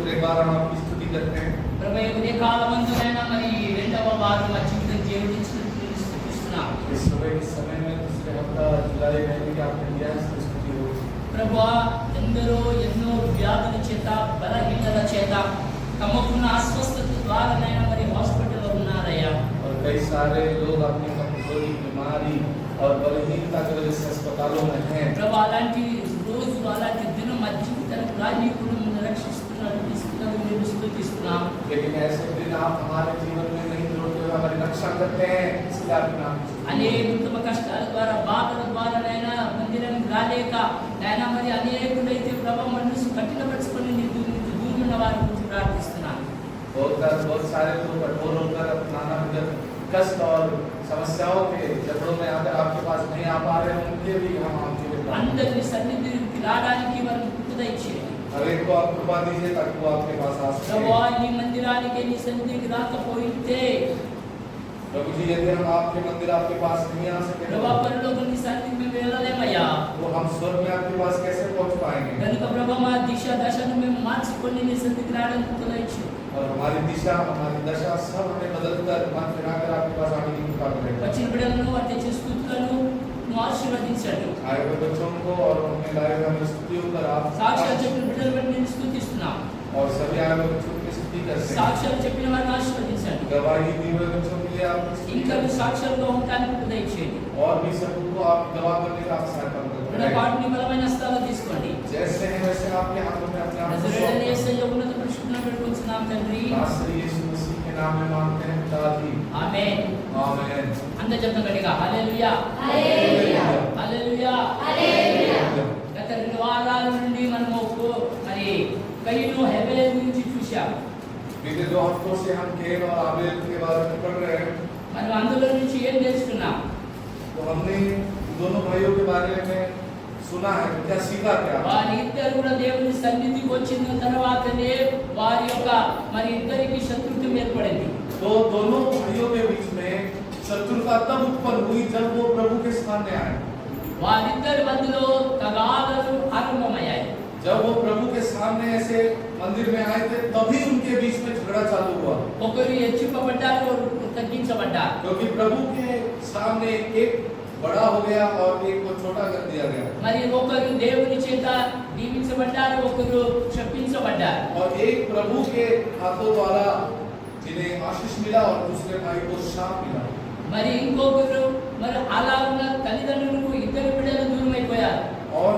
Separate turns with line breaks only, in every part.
दूसरे बार हम आपकी स्तुति करते हैं।
ప్రభు ఈ ఉదయకాలమందునైనా మరి రెండవ వారం మా జీవితం జీవించినందుకు స్తుతిస్తున్నాం।
इस सुबह के समय में दूसरे हफ्ता जुलाई महीने की आपने दिया है, इसकी स्तुति हो।
ప్రభువా ఎందరో ఎన్నో వ్యాధుల చేత బలహీనతల చేత తమకున్న అస్వస్థత ద్వారానైనా మరి హాస్పిటల్లో ఉన్నారయ్యా।
और कई सारे लोग अपनी कमजोरी, बीमारी और बलहीनता की वजह से अस्पतालों में हैं।
ప్రభు అలాంటి రోజు అలాంటి దినం మా జీవితానికి రాజీకులు రక్షిస్తున్నారు, తీసుకున్నారు, మేము స్తుతిస్తున్నాం।
लेकिन ऐसे दिन आप हमारे जीवन में नहीं जोड़ते हुए हमारी रक्षा करते हैं, इसलिए आपके नाम की स्तुति।
అనేక తమ కష్టాల ద్వారా బాధల ద్వారానైనా మందిరానికి రాలేక నైనా మరి అనేకులైతే ప్రభు మనసు కఠినపరుచుకొని దూరం ఉన్న వారి గురించి ప్రార్థిస్తున్నాను।
बहुत सारे लोग कठोर होकर नाना विधि कष्ट और समस्याओं के जबड़ों में आकर आपके पास नहीं आ पा रहे हैं, उनके भी हम आपके लिए प्रार्थना करते
అందరి సన్నిధికి రావడానికి వారికి కృప దయచేయండి।
हैं। हर एक को आप कृपा दीजिए ताकि वो आपके पास आ सके।
ప్రభువా నీ మందిరానికి నీ సన్నిధికి రాకపోతే
प्रभु जी, यदि हम आपके मंदिर आपके पास नहीं आ सके
ప్రభా పరలోక నీ సన్నిధికి మేము వెళ్ళలేమయ్యా।
तो हम स्वर्ग में आपके पास कैसे पहुंच पाएंगे?
కనుక ప్రభా మా దిశ దశను మేము మార్చుకొని నీ సన్నిధికి రావడానికి కృప దయచేయండి।
और हमारी दिशा, हमारी दशा सब हमें बदलकर मन फिराकर आपके पास आने की कृपा करें।
వచ్చిన బిడ్డలను వాటి తెచ్చే స్తుతులను నువ్వు ఆశీర్వదించండి।
आए हुए बच्चों को और उनके लाए हुए हमें स्तुतियों कर आप
సాక్ష్యాలు చెప్పిన బిడ్డలు బట్టి నేను స్తుతిస్తున్నాను।
और सभी आए हुए बच्चों की स्तुति करते हैं।
సాక్ష్యాలు చెప్పిన వారిని ఆశీర్వదించండి।
गवाही दिए हुए बच्चों के लिए आप स्तुति
ఇంకా
करते
మీ
हैं।
సాక్ష్యాలుగా ఉండడానికి కృప దయచేయండి।
और भी सबको आप गवाह करने का आप सहायता
బిడ్డ
करें।
వాటిని బలమైన హస్తాల్లో తీసుకోండి।
जैसे हैं वैसे आपके हाथों में अपने आप को
నజరేయుడైన
सौंप दें।
యేసయ్య ఉన్నత పరిశుద్ధ పెట్టుకుంటున్నాం తండ్రి,
नासरी यीशु मसीह के नाम में मांगते हैं पिताजी,
ఆమేన్।
आमीन।
అందరూ చెప్తాం గట్టిగా హల్లెలూయా
हालेलुया,
హల్లెలూయా। గత 2 వారాల నుండి మనము మరి కయీను హెబెల్ గురించి చూశాం।
बीते 2 हफ्तों से हम केन और आबेल के बारे में पढ़ रहे हैं।
మనం అందులో నుంచి ఏం నేర్చుకున్నాం?
तो हमने दोनों भाइयों के बारे में सुना है, क्या सीखा क्या?
వారి ఇద్దరు కూడా దేవుని సన్నిధికి వచ్చిన తర్వాతనే వారి యొక్క మరి ఇద్దరికి శత్రుత్వం ఏర్పడింది।
तो दोनों भाइयों के बीच में शत्रुता तब उत्पन्न हुई जब वो प्रभु के सामने आए।
వారిద్దరి మధ్యలో తగాదాలు ఆరంభమయ్యాయి।
जब वो प्रभु के सामने ऐसे मंदिर में आए थे तभी उनके बीच में झगड़ा चालू हुआ,
ఒకరు హెచ్చింపబడ్డారు, ఒకరు తగ్గించబడ్డారు।
क्योंकि प्रभु के सामने एक बड़ा हो गया और एक को छोटा कर दिया गया।
మరి ఒకరు దేవుని చేత దీవించబడ్డారు, ఒకరు శపించబడ్డారు।
और एक प्रभु के हाथों द्वारा जिन्हें आशीष मिला और दूसरे भाई को शाप मिला।
మరి ఇంకొకరు మరి అలా ఉన్న తల్లిదండ్రులకు ఇద్దరు బిడ్డలు దూరం అయిపోయారు।
और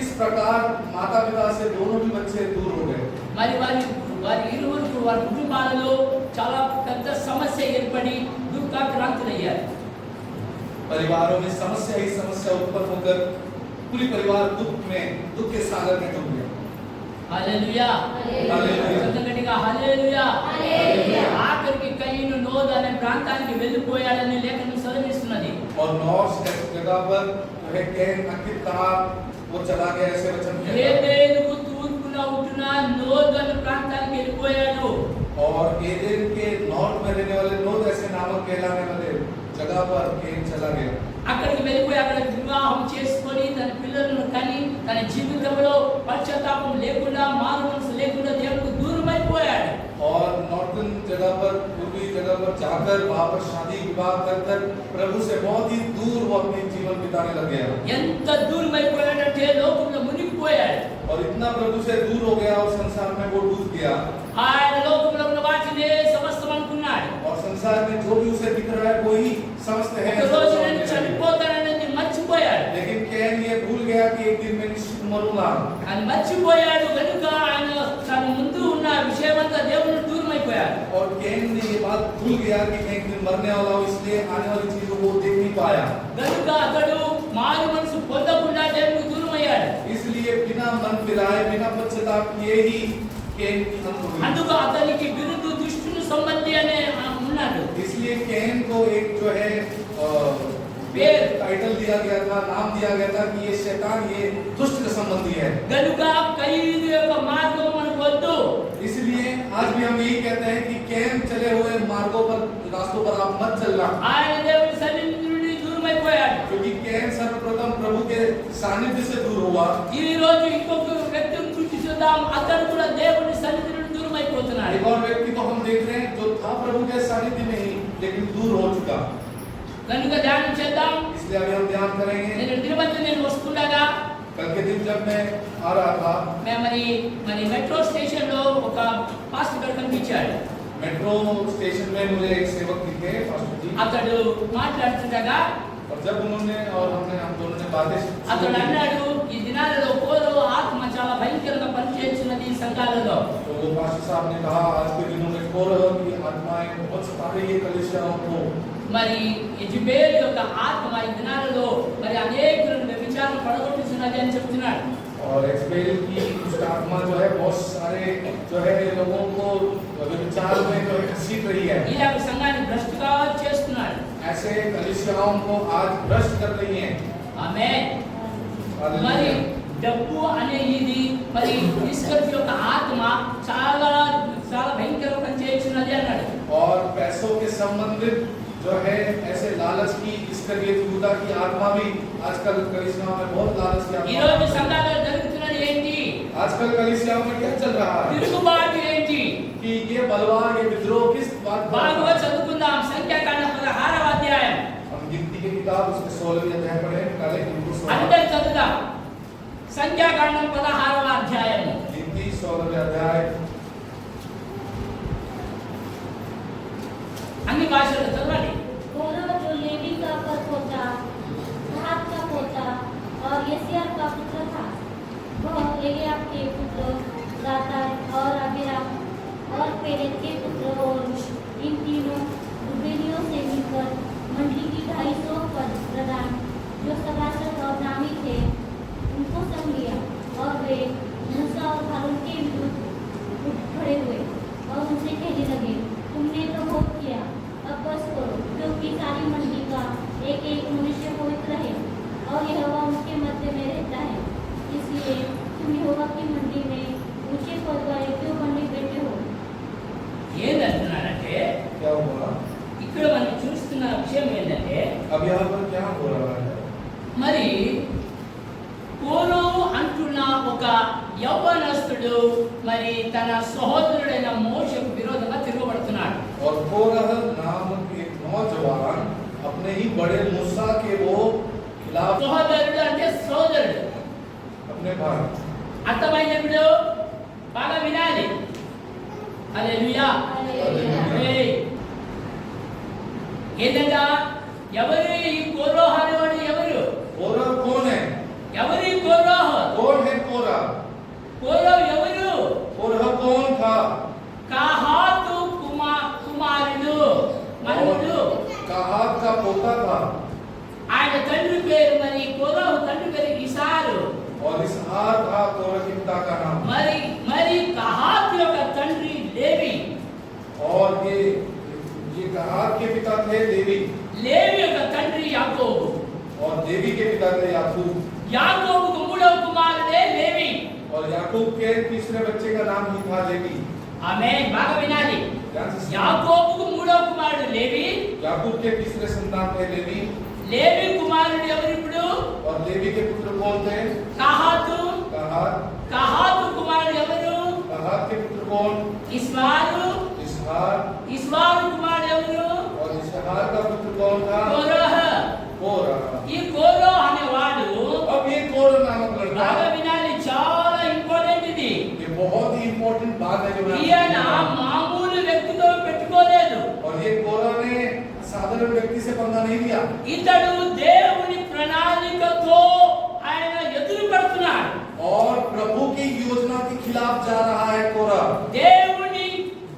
इस प्रकार माता पिता से दोनों भी बच्चे दूर हो गए।
మరి వారి ఇరువురు వారి కుటుంబాలలో చాలా పెద్ద సమస్య ఏర్పడి దుఃఖాక్రాంతులయ్యారు।
परिवारों में समस्या ही समस्या उत्पन्न होकर पूरी परिवार दुख के सागर में डूब गया।
హల్లెలూయా
హల్లెలూయా।
గట్టిగా హల్లెలూయా।
హల్లెలూయా।
ఆఖరికి కయీను నోదు అనే ప్రాంతానికి వెళ్ళిపోయాడని లేఖనం సెలవిస్తున్నది।
और नौश ऐसी जगह पर जो है कैन अंकित कहा वो चला गया, ऐसे वचन कहता है।
ఏదేనుకు తూర్పున ఉంటున్న నోదు అనే ప్రాంతానికి వెళ్ళిపోయాడు।
और एदेन के नॉर्थ में रहने वाले नोद ऐसे नामक कहलाने वाले जगह पर कैन चला गया।
అక్కడికి వెళ్ళిపోయి అక్కడ వివాహం చేసుకొని తన పిల్లలను కని తన జీవితంలో పశ్చాత్తాపం లేకుండా మారు మనసు లేకుండా దేవునికి దూరం అయిపోయాడు।
और नॉर्थन जगह पर, पूर्वी जगह पर जाकर वहां पर शादी विवाह कर प्रभु से बहुत ही दूर वो अपनी जीवन बिताने लग गया।
ఎంత దూరం అయిపోయాడంటే లోకంలో మునిగిపోయాడు।
और इतना प्रभु से दूर हो गया और संसार में वो डूब गया।
ఆయన లోకంలో ఉన్న వాటినే సమస్తం అనుకున్నాడు।
और संसार में जो भी उसे दिख रहा है वही समस्त है।
ఒక రోజు నేను చనిపోతానని మర్చిపోయాడు।
लेकिन कैन ये भूल गया कि एक दिन मैं निश्चित मरूंगा।
ఆయన మర్చిపోయాడు కనుక ఆయన తన ముందు ఉన్న విషయమంతా దేవుని దూరం అయిపోయాడు।
और कैन ने ये बात भूल गया कि मैं एक दिन मरने वाला हूँ, इसलिए आने वाली चीजों को देख नहीं पाया।
కనుక అతడు మారు మనసు పొందకుండా దేవునికి దూరం అయ్యాడు।
इसलिए बिना मन फिराए, बिना पश्चाताप किए ही कैन की अंत हुई।
అందుకు అతనికి విరుద్ధ దుష్టుని సంబంధి అనే ఉన్నాడు।
इसलिए कैन को एक जो है टाइटल दिया गया था, नाम दिया गया था कि ये शैतान, ये दुष्ट का संबंधी है।
కనుక కయీను యొక్క మార్గం మనకు వద్దు।
इसलिए आज भी हम यही कहते हैं कि कैन चले हुए मार्गों पर, रास्तों पर आप मत चलना,
ఆయన దేవుని సన్నిధి నుండి దూరం అయిపోయాడు।
क्योंकि कैन सर्वप्रथम प्रभु के सानिध्य से दूर हुआ।
ఈ రోజు ఇంకొక వ్యక్తిని చూసి చూద్దాం, అతడు కూడా దేవుని సన్నిధి చెప్తున్నాడు.
एक और व्यक्ति को हम देख रहे हैं जो था प्रभु के सानिध्य में ही लेकिन दूर हो चुका।
కనుక ధ్యానం చేద్దాం.
इसलिए अभी हम ध्यान करेंगे।
నేను తిరుపతి వస్తుండగా
कल के दिन जब मैं आ रहा था,
मैं మరి మెట్రో స్టేషన్ లో ఒక పాస్టర్ గారు కనిపించాడు.
मेट्रो स्टेशन में मुझे एक सेवक दिखे, पास्टर जी।
అతడు మాట్లాడుతుండగా
और जब उन्होंने और हम दोनों ने बातें
అతడు అన్నాడు, ఈ దినాలలో కోరో ఆత్మ చాలా భయంకరంగా పనిచేస్తున్నది ఈ సంఘాలలో.
तो वो पास्टर साहब ने कहा आज के दिनों में कोरह की आत्माएं बहुत सता रही है कलीसियाओं को।
మరి యెజబెల్ యొక్క ఆత్మ ఈ దినాలలో మరి అనేకులను వ్యభిచారం పడగొట్టుచున్నది అని చెప్తున్నాడు.
और एक्सपेल की दुष्ट आत्मा जो है बहुत सारे जो है लोगों को व्यभिचार में जो है घसीट रही है।
ఇలాగ సంఘాన్ని భ్రష్టుగా చేస్తున్నాడు.
ऐसे कलीसियाओं को आज भ्रष्ट कर रही हैं।
ఆమేన్. మరి డబ్బు అనే ఇది మరి ఇస్కరియోతు యొక్క ఆత్మ చాలా చాలా భయంకరంగా పనిచేస్తున్నది అన్నాడు.
और पैसों के संबंधित जो है ऐसे लालच की इस्करियोत यूदा की आत्मा भी आजकल कलीसियाओं में बहुत लालच की
ఈ
आत्मा
రోజు
है।
సంఘాలలో జరుగుతున్నది ఏంటి?
आजकल कलीसियाओं में क्या चल रहा है
తిరుగుబాటు ఏంటి?
कि ये बलवा ये विद्रोह किस बात पर?
బాగా చదువుకుందాం. సంఖ్యాకాండం 16వ అధ్యాయం.
हम गिनती की किताब उसके 16वें अध्याय पढ़े, निकाले गिनती 16
అందరూ చదువుదాం. సంఖ్యాకాండం 16వ అధ్యాయం.
गिनती 16वें अध्याय
అన్ని భాషల్లో చదవండి.
कोरह जो लेवी का पोता, कहात का पोता और यसियार का पुत्र था, वह एलियाब के पुत्र दातान और अबीराम और पेरेत के पुत्र और इन तीनों रूबेनियों से मिलकर मंडली की 250 पद प्रधान जो सभासद और नामी थे उनको संग लिया और वे मूसा और हारून के विरुद्ध उठ खड़े हुए और उनसे कहने लगे, तुमने तो बहुत किया, अब बस करो, क्योंकि सारी मंडली का एक एक मनुष्य पवित्र है और यहोवा उनके मध्य में रहता है। इसलिए तुम यहोवा की मंडली में ऊंचे पद वाले क्यों बनने बैठे हो?
ఏందంటున్నాడంటే
क्या हुआ?
ఇక్కడ మనం చూస్తున్న విషయం ఏంటంటే
अब यहाँ पर क्या हो रहा है?
మరి కోరో అంటున్న ఒక యవ్వనస్తుడు మరి తన సహోదరుడైన మోషకు విరోధంగా తిరగబడుతున్నాడు.
और कोरह नामक एक नौजवान अपने ही बड़े मूसा के वो खिलाफ
సహోదరుడు అంటే సోదరుడు.
अपने भाई
అర్థమైనప్పుడు బాగా వినాలి. హల్లెలూయా. ఏయ్. ఏంటంట ఎవరు ఈ కోరో అనేవాడు? ఎవరు
कोरह कौन है?
ఎవరు ఈ కోరో?
कौन है कोरह?
కోరో ఎవరు?
कोरह कौन था?
కహాతు కుమారుడు మనవుడు.
कहात का पोता था
ఆయన తండ్రి పేరు మరి కోరో తండ్రి పేరు ఇసారు.
और इसहार था कोरह के पिता का नाम।
మరి కహాతు యొక్క తండ్రి లేవి.
और ये कहात के पिता थे लेवी
లేవి యొక్క తండ్రి యాకోబు.
और देवी के पिता थे याकूब।
యాకోబుకు మూడవ కుమారుడే లేవి.
और याकूब के तीसरे बच्चे का नाम ही था लेवी।
ఆమేన్. బాగా వినాలి.
ध्यान से सुनिए।
యాకోబుకు మూడవ కుమారుడు లేవి.
याकूब के तीसरे संतान थे लेवी।
లేవి కుమారుడు ఎవరు ఇప్పుడు?
और लेवी के पुत्र कौन थे?
కహాతు.
कहात।
కహాతు కుమారుడు ఎవరు?
कहात के पुत्र कौन?
ఇస్మారు.
इसहार।
ఇస్మారు కుమారుడు ఎవరు?
और इसहार का पुत्र कौन था?
కోరహ.
कोरह।
ఈ కోరో అనేవాడు
अब ये कोरह नामक लड़का,
బాగా వినాలి, చాలా ఇంపార్టెంట్ ఇది.
ये बहुत ही इंपॉर्टेंट बात है जो मैं आपको
ఈయన
बता रहा हूं।
మామూలు వ్యక్తితో పెట్టుకోలేదు.
और ये कोरह ने साधारण व्यक्ति से पंगा नहीं लिया।
ఇతడు దేవుని ప్రణాళికతో ఆయన ఎదురు పడుతున్నాడు.
और प्रभु की योजना के खिलाफ जा रहा है कोरह।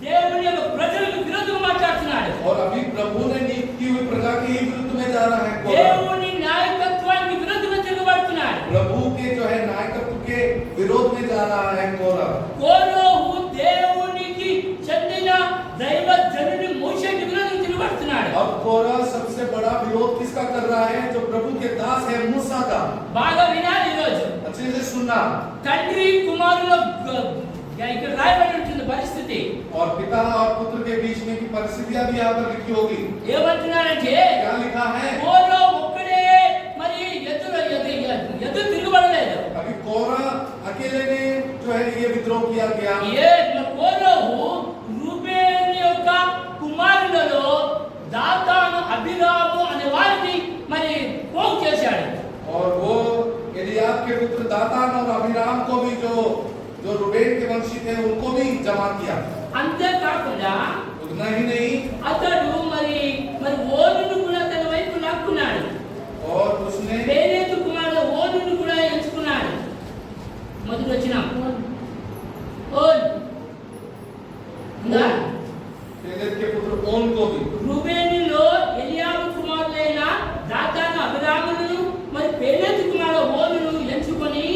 దేవుని యొక్క ప్రజలకు విరోధంగా మాట్లాడుతున్నాడు.
और अभी प्रभु ने नियुक्त की हुई प्रजा के ही विरुद्ध में जा रहा है कोरह।
దేవుని నాయకత్వానికి విరోధంగా తిరగబడుతున్నాడు.
प्रभु के जो है नायकत्व के विरोध में जा रहा है कोरह।
కోరహు దేవునికి చెందిన దైవజనుని మోషేకి విరోధంగా తిరగబడుతున్నాడు.
अब कोरह सबसे बड़ा विरोध किसका कर रहा है? जो प्रभु के दास है मूसा का।
బాగా వినాలి ఈరోజు.
अच्छे से सुनना।
తండ్రి కుమారుల ఇక్కడ రాయబడి ఉంటుంది పరిస్థితి.
और पिता और पुत्र के बीच में की परिस्थितियां भी यहाँ पर लिखी होगी।
ఏమంటున్నారంటే
क्या लिखा है?
కోరో ఒక్కడే మరి ఎదురు తిరగబడలేదు.
अभी कोरह अकेले ने जो है ये विद्रोह किया गया।
ఏ కోరహు
एलियाब के पुत्र दातान और अबीराम को भी जो रूबेन के वंशी थे उनको भी जमा किया।
అంతే కాకుండా
उतना ही नहीं,
అతడు మరి ఓనును కూడా తన వైపు లాక్కున్నాడు.
और उसने
పేరేతు కుమారుడు ఓనును కూడా ఎంచుకున్నాడు. మొదటి వచనం ఓన్ ఉందా?
पेलेत के पुत्र ओन को भी,
రూబేనులో ఎలియాబు కుమారులైన దాతాను అబీరామును మరి పేరేతు కుమారుడు ఓనును ఎంచుకొని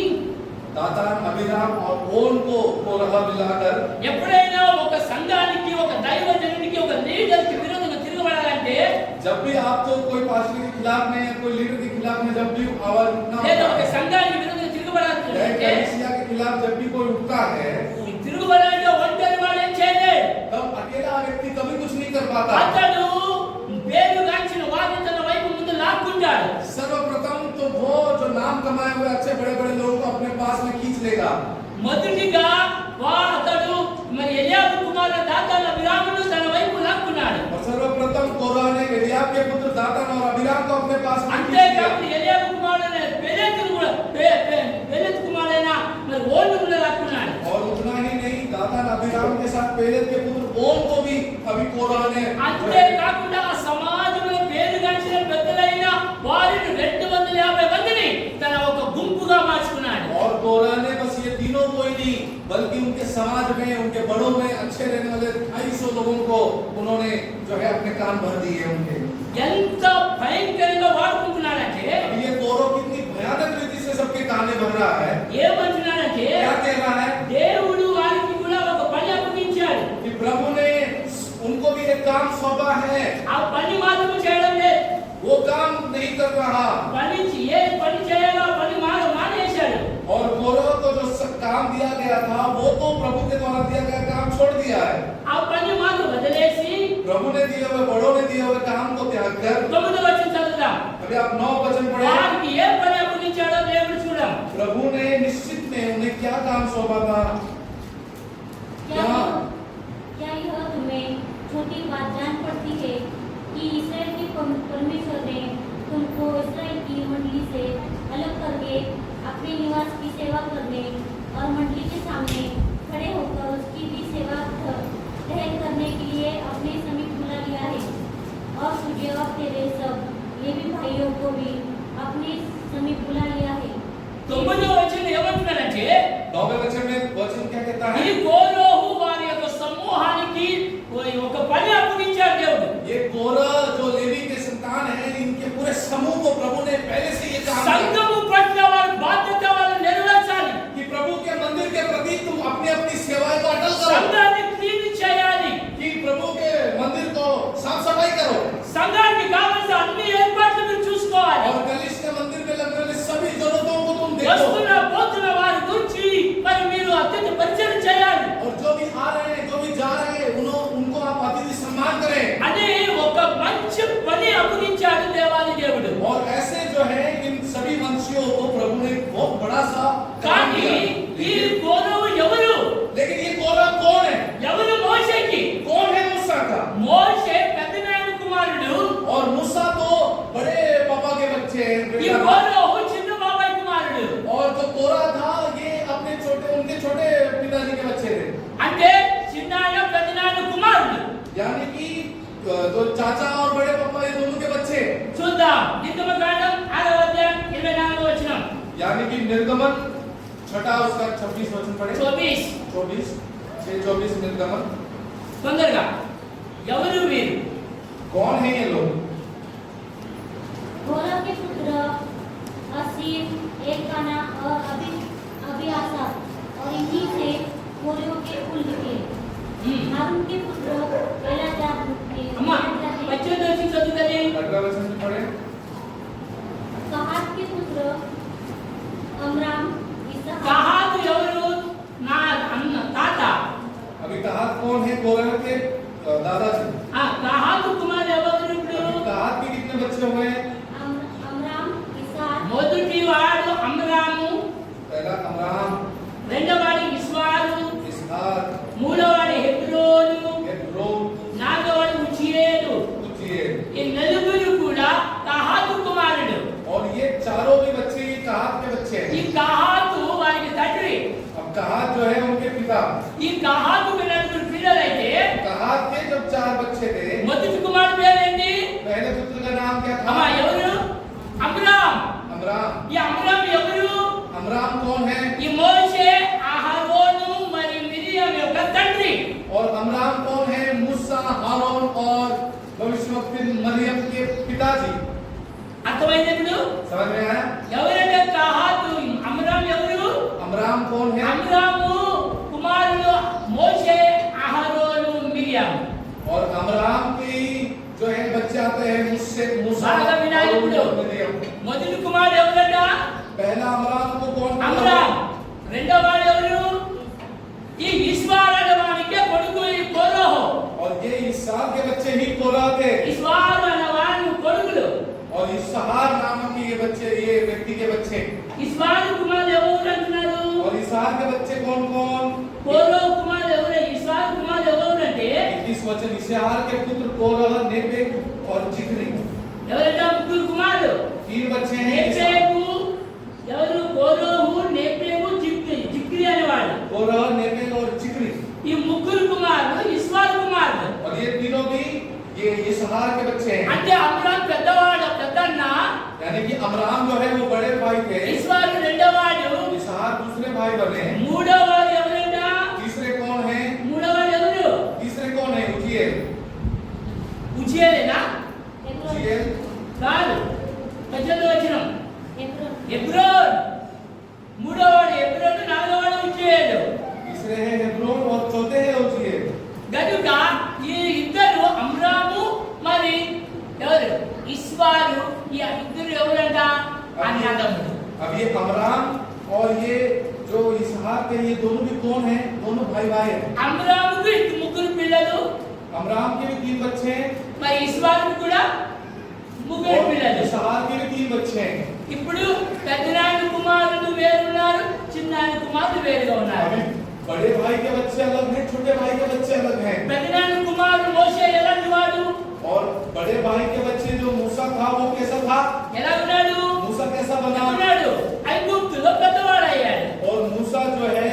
दातान अबीराम और ओन को कोरह मिलाकर,
ఎప్పుడైనా ఒక సంఘానికి ఒక దైవజనునికి ఒక లీడర్ కి విరోధంగా తిరగబడాలంటే
जब भी आप तो कोई पास्टर के खिलाफ में या कोई लीडर के खिलाफ में जब भी आवाज उठना
లేదా
होता
ఒక
है,
సంఘానికి విరోధంగా
या
తిరగబడాలంటే
कलीसिया के खिलाफ जब भी कोई उठता है,
ఈ తిరుగుబడాలంటే ఒంటరి వాడు ఏం చేయలేడు.
तब अकेला व्यक्ति कभी कुछ नहीं कर पाता।
అతడు పేరుగాంచిన వారిని తన వైపు ముందు లాక్కుంటాడు.
सर्वप्रथम तो वो जो नाम कमाए हुए अच्छे बड़े बड़े लोगों को अपने पास में खींच लेगा।
మొదటిగా అతడు మరి ఎలియాబు కుమారుడు దాతాను అబీరామును తన వైపు లాక్కున్నాడు.
और सर्वप्रथम कोरह ने एलियाब के पुत्र दातान और अबीराम को अपने पास में खींच
అంతేకాకుండా
लिया।
ఎలియాబు కుమారుడైన పేలేతును కూడా పేలేతు కుమారుడైన మరి ఓను కూడా లాక్కున్నాడు.
और उतना ही नहीं, दातान अबीराम के साथ पेलेत के पुत्र ओन को भी अभी कोरह ने,
అంతేకాకుండా ఆ సమాజంలో పేరుగాంచిన పెద్దలైన వారిని 250 మందిని తన ఒక గుంపుగా మార్చుకున్నాడు.
और कोरह ने बस ये तीनों को ही नहीं बल्कि उनके समाज में उनके बड़ों में अच्छे रहने वाले 250 लोगों को उन्होंने जो है अपने कान भर दिए उनके।
ఎంత భయంకరంగా వాడుకుంటున్నాడంటే
अब ये कोरह कितनी भयानक रीति से सबके काने भर रहा है।
ఏమంటున్నాడంటే
क्या कह रहा है
దేవుడు వారికి కూడా ఒక పని అప్పగించాడు.
कि प्रभु ने उनको भी एक काम सौंपा है,
ఆ పని మాత్రం చేయడం లేదు.
वो काम नहीं कर रहा।
ఏ పని చేయాలో ఆ పని మానేశాడు.
और कोरह को जो काम दिया गया था वो तो प्रभु के द्वारा दिया गया काम छोड़ दिया है।
ఆ పని మాత్రం వదిలేసి
प्रभु ने दिए हुए, बड़ों ने दिए हुए काम को त्याग कर,
9వ వచనం చదువుదాం.
अभी आप 9 वचन पढ़े।
వారికి ఏ పని అప్పగించాడో దేవుడు చూడం.
प्रभु ने निश्चित में उन्हें क्या काम सौंपा था?
क्या यह तुम्हें छोटी बात जान पड़ती है कि इस्राएल के परमेश्वर ने तुमको इस्राएल की मंडली से अलग करके अपने निवास की सेवा करने और मंडली के सामने खड़े होकर उसकी भी सेवा ग्रहण करने के लिए अपने समीप बुला लिया है। और तुझे और तेरे सब लेवी भाइयों को भी अपने समीप बुला लिया है।
9వ వచనం ఏమంటున్నాడంటే
9वें वचन में वचन क्या कहता
ఈ
है?
కోరహు వారి యొక్క సమూహానికి ఒక పని అప్పగించాడు దేవుడు.
ये कोरह जो लेवी के संतान है, इनके पूरे समूह को प्रभु ने पहले से ये काम दिया
సంఘము పట్ల వారి బాధ్యత వాళ్ళు నెరవేర్చాలి.
कि प्रभु के मंदिर के प्रति तुम अपनी अपनी सेवाएं को अटल करो,
సంఘాన్ని క్లీన్ చేయాలి.
कि प्रभु के मंदिर को साफ सफाई करो
సంఘానికి కావాల్సిన అన్ని ఏర్పాట్లు మీరు చూసుకోవాలి.
और कलीसिया मंदिर में लगने वाली सभी जरूरतों को तुम देखो।
వస్తున్న పోతున్న వారి గురించి మరి మీరు అత్యంత పరిచయం చేయాలి
और जो भी आ रहे हैं, जो भी जा रहे हैं, उनको आप अतिथि सम्मान करें।
అని ఒక మంచి పని అప్పగించాడు దేవాది దేవుడు.
और ऐसे जो है इन सभी वंशियों को प्रभु ने बहुत बड़ा सा काम
కానీ
दिया।
ఈ కోరహు ఎవరు?
लेकिन ये कोरह कौन है?
ఎవరు మోషేకి?
कौन है मूसा का?
మోషే పెద్దనాయన కుమారుడు.
और मूसा तो बड़े पापा के बच्चे हैं,
ఈ
बेटा।
కోరహు చిన్న బాబాయ్ కుమారుడు.
और जो कोरह था ये अपने उनके छोटे पिताजी के बच्चे थे,
అంటే చిన్నాయన పెద్దనాయన కుమారుడు.
यानी कि जो चाचा और बड़े पापा ये दोनों के बच्चे।
చూద్దాం నిర్గమకాండం 6వ అధ్యాయం 24వ వచనం.
यानी कि निर्गमन 6 उसका 26 वचन पढ़े।
24
24 निर्गमन।
తొందరగా ఎవరు వీరు?
कौन है ये लोग?
कोरह के पुत्र असीम, एलकाना और अबीआसार और इन्हीं से कोरह के कुल निकले। हारून के पुत्र एलाजार
అమ్మా బच्चों దోషి చదువుతది.
18 वचन में पढ़े।
कहात के पुत्र अमराम, इसहाक,
కహాతు ఎవరు? నా అన్న తాత.
अभी कहात कौन है? कोरह के दादाजी।
ఆ కహాతు కుమారుడు ఎవరు ఇప్పుడు?
अभी कहात के कितने बच्चे हुए हैं?
अमराम, इसहाक,
మొదటి వాడు అమ్రాము,
पहला अमराम,
రెండోవాడు ఇస్మారు,
इसहाक,
మూడోవాడు హెబ్రోను,
हेब्रोन,
నాలుగోవాడు ఉజ్జియేలు.
उज्जिएल।
ఈ నలుగురు కూడా కహాతు కుమారుడు.
और ये चारों भी बच्चे ये कहात के बच्चे हैं। अमराम।
ఈ కహాతు నలుగురు పిల్లలైతే
कहात के जब 4 बच्चे थे,
మొదటి కుమారుడు పేరేంటి?
पहले पुत्र का नाम क्या
అమ్మా
था?
ఎవరు? అమ్రామ్.
अमराम।
ఈ అమ్రామ్ ఎవరు?
अमराम कौन है?
ఈ మోషే, అహరోను మరియు మిరియాం యొక్క తండ్రి.
और अमराम कौन है? मूसा, हारून और भविष्यवक्ता मरियम के पिताजी।
అర్థమైంది ఇప్పుడు?
समझ में आया?
ఎవరంటే కహాతు? అమ్రామ్ ఎవరు?
अमराम कौन है?
అమ్రాము కుమారులు మోషే, అహరోను, మిరియాం.
और अमराम के जो है बच्चे आते हैं मुझसे मूसा
బాగా వినాలి ఇప్పుడు.
और मरियम।
మొదటి కుమారుడు ఎవరంట?
पहला अमराम को कौन बोला?
అమ్రామ్. రెండవ వాడు ఎవరు? ఈ ఇస్మార్ అనే వానికి కొడుకు ఈ కోరహు.
और ये इसहार के बच्चे ही कोरह थे।
ఇస్మార్ అనే వాని కొడుకులు.
और इसहार नामक ये बच्चे, ये व्यक्ति के बच्चे।
ఇస్మార్ కుమారులు ఎవరు అంటున్నారు?
और इसहार के बच्चे कौन कौन?
కోరహు కుమారులు ఎవరు? ఇస్మార్ కుమారులు ఎవరు అంటే
21 वचन, इसहार के पुत्र कोरह, नेपेग और जिक्री।
ఎవరంటే ముగ్గురు కుమారులు.
3 बच्चे हैं।
నేపేగు ఎవరు? కోరహు, నేపేగు, జిక్రీ అనేవాడు.
कोरह, नेपेग और जिक्री।
ఈ ముగ్గురు కుమారులు ఇస్మార్ కుమారులు.
और ये तीनों भी ये इसहार के बच्चे हैं।
అంటే అమ్రామ్ పెద్దవాడు, పెద్దన్న.
यानी कि अमराम जो है वो बड़े भाई थे,
ఇస్మార్ రెండోవాడు.
इसहार दूसरे भाई बने।
మూడోవాడు ఎవరంట?
तीसरे कौन है?
మూడోవాడు ఎవరు?
तीसरे कौन है? उजिएल।
ఉజియేలేనా?
उजिएल।
కాదు. 18వ వచనం.
एप्रोन
హెబ్రోన్. మూడోవాడు హెబ్రోన్, నాలుగోవాడు ఉజియేలు.
तीसरे है हेब्रोन और चौथे है उजिएल।
గనుక ఈ ఇద్దరు అమ్రాము మరి ఎవరు? ఇస్మారు. ఈ ఇద్దరు ఎవరంట? అన్నదమ్ములు.
अब ये अमराम और ये जो इसहार के, ये दोनों भी कौन है? दोनों भाई भाई हैं।
అమ్రాముకు ముగ్గురు పిల్లలు,
अमराम के भी 3 बच्चे हैं
మరి ఇస్మారుకు కూడా ముగ్గురు
और
పిల్లలు.
इसहार के भी 3 बच्चे हैं।
ఇప్పుడు పెద్దనాయన కుమారుడు వేరున్నారు, చిన్నాయన కుమారుడు వేరుగా ఉన్నారు.
अभी बड़े भाई के बच्चे अलग हैं, छोटे भाई के बच्चे अलग हैं।
పెద్దనాయన కుమారుడు మోషే ఎలాంటి వాడు?
और बड़े भाई के बच्चे जो मूसा था वो कैसा था?
ఎలా ఉన్నాడు?
मूसा कैसा
ఎలా
बना?
ఉన్నాడు? ఐగుప్తులో పెద్దవాడు అయ్యాడు.
और मूसा जो है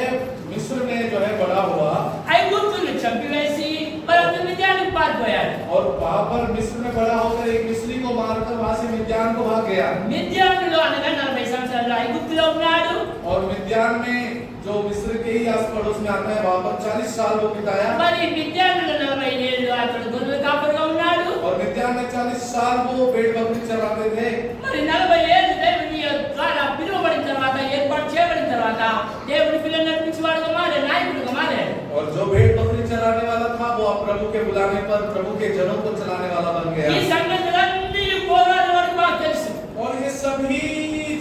मिस्र में जो है बड़ा हुआ
ఐగుప్తుని చంపివేసి మరి అతను మిద్యానికి పారిపోయాడు.
और वहां पर मिस्र में बड़ा होकर एक मिस्री को मारकर वहां से मिद्यान को भाग गया।
మిద్యానులో అనగా 40 సంవత్సరాలు ఐగుప్తులో ఉన్నాడు.
और मिद्यान में जो मिस्र के ही आस पड़ोस में आता है वहां पर 40 साल वो बिताया।
మరి మిద్యానులో 40 ఏళ్ళు అతడు గొర్రెల కాపరిగా ఉన్నాడు.
और मिद्यान में 40 साल वो भेड़ बकरी चराते थे।
మరి 40 ఏళ్ళు దేవుని ద్వారా పిలువబడిన తర్వాత, ఏర్పాటు చేయబడిన తర్వాత దేవుని పిల్లలు నడిపించి వాడుగా మారే, నాయకుడుగా మారాడు.
और जो भेड़ बकरी चराने वाला था वो अब प्रभु के बुलाने पर प्रभु के जनों को चलाने वाला बन
ఈ
गया।
సంగతులన్నీ కోరాడు వాడికి బాగా తెలుసు.
और ये सभी